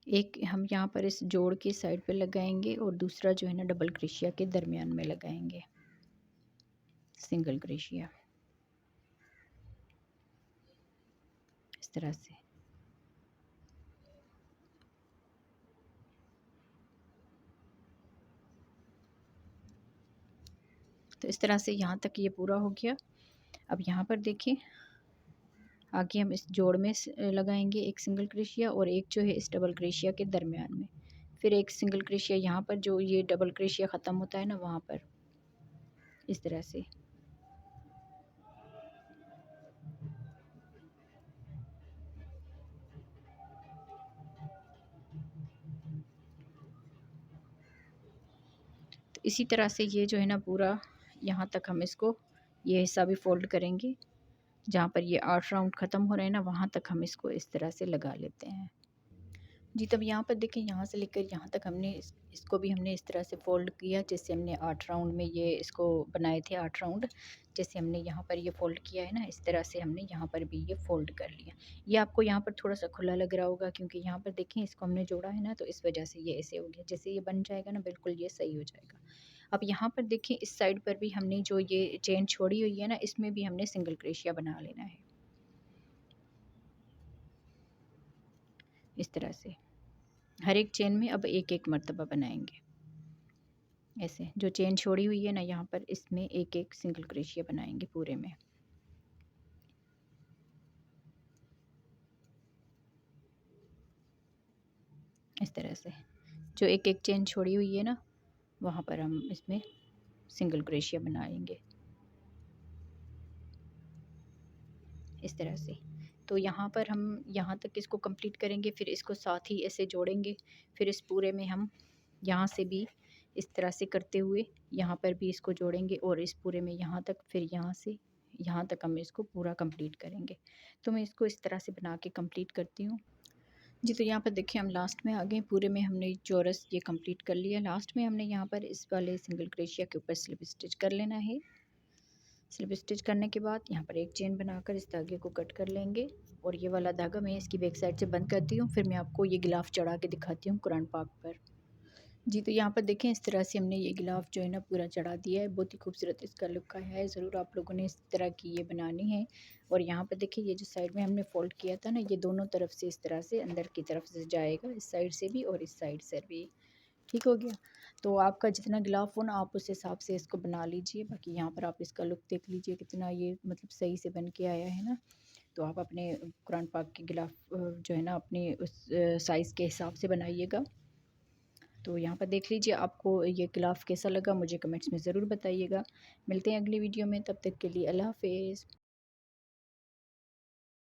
एक हम यहाँ पर इस जोड़ के साइड पे लगाएंगे और दूसरा जो है ना डबल क्रोशिया के दरमियान में लगाएंगे सिंगल क्रोशिया इस तरह से। तो इस तरह से यहाँ तक ये पूरा हो गया। अब यहाँ पर देखिए आगे हम इस जोड़ में लगाएंगे एक सिंगल क्रोशिया और एक जो है इस डबल क्रोशिया के दरमियान में, फिर एक सिंगल क्रोशिया यहाँ पर जो ये डबल क्रोशिया ख़त्म होता है ना वहाँ पर इस तरह से। तो इसी तरह से ये जो है ना पूरा यहाँ तक हम इसको ये हिस्सा भी फोल्ड करेंगे, जहाँ पर ये 8 राउंड ख़त्म हो रहे हैं ना वहाँ तक हम इसको इस तरह से लगा लेते हैं जी। तब यहाँ पर देखिए यहाँ से लेकर यहाँ तक हमने इसको भी हमने इस तरह से फ़ोल्ड किया जैसे हमने 8 राउंड में ये इसको बनाए थे 8 राउंड, जैसे हमने यहाँ पर ये फ़ोल्ड किया है ना इस तरह से हमने यहाँ पर भी ये फ़ोल्ड कर लिया। ये आपको यहाँ पर थोड़ा सा खुला लग रहा होगा क्योंकि यहाँ पर देखें इसको हमने जोड़ा है ना तो इस वजह से ये ऐसे हो गया। जैसे ये बन जाएगा ना बिल्कुल ये सही हो जाएगा। अब यहाँ पर देखिए इस साइड पर भी हमने जो ये चेन छोड़ी हुई है ना इसमें भी हमने सिंगल क्रोशिया बना लेना है इस तरह से। हर एक चेन में अब एक एक मर्तबा बनाएंगे ऐसे। जो चेन छोड़ी हुई है ना यहाँ पर इसमें एक एक सिंगल क्रोशिया बनाएंगे पूरे में इस तरह से। जो एक एक चेन छोड़ी हुई है ना वहाँ पर हम इसमें सिंगल क्रोशिया बनाएंगे इस तरह से। तो यहाँ पर हम यहाँ तक इसको कंप्लीट करेंगे, फिर इसको साथ ही ऐसे जोड़ेंगे, फिर इस पूरे में हम यहाँ से भी इस तरह से करते हुए यहाँ पर भी इसको जोड़ेंगे और इस पूरे में यहाँ तक, फिर यहाँ से यहाँ तक हम इसको पूरा कंप्लीट करेंगे। तो मैं इसको इस तरह से बना के कंप्लीट करती हूँ जी। तो यहाँ पर देखिए हम लास्ट में आ गए, पूरे में हमने चौरस ये कंप्लीट कर लिया। लास्ट में हमने यहाँ पर इस वाले सिंगल क्रोशिया के ऊपर स्लिप स्टिच कर लेना है। स्लिप स्टिच करने के बाद यहाँ पर एक चेन बनाकर इस धागे को कट कर लेंगे और ये वाला धागा मैं इसकी बैक साइड से बंद करती हूँ, फिर मैं आपको ये गिलाफ चढ़ा के दिखाती हूँ कुरान पाक पर जी। तो यहाँ पर देखें इस तरह से हमने ये गिलाफ जो है ना पूरा चढ़ा दिया है। बहुत ही खूबसूरत इसका लुक आया है। ज़रूर आप लोगों ने इस तरह की ये बनानी है। और यहाँ पर देखिए ये जो साइड में हमने फोल्ड किया था ना ये दोनों तरफ से इस तरह से अंदर की तरफ से जाएगा, इस साइड से भी और इस साइड से भी। ठीक हो गया। तो आपका जितना गिलाफ हो ना आप उस हिसाब से इसको बना लीजिए। बाकी यहाँ पर आप इसका लुक देख लीजिए कितना ये मतलब सही से बन के आया है ना। तो आप अपने कुरान पाक के गिलाफ जो है ना अपने उस साइज़ के हिसाब से बनाइएगा। तो यहाँ पर देख लीजिए आपको ये गिलाफ कैसा लगा, मुझे कमेंट्स में ज़रूर बताइएगा। मिलते हैं अगली वीडियो में, तब तक के लिए अल्लाह हाफ़िज़।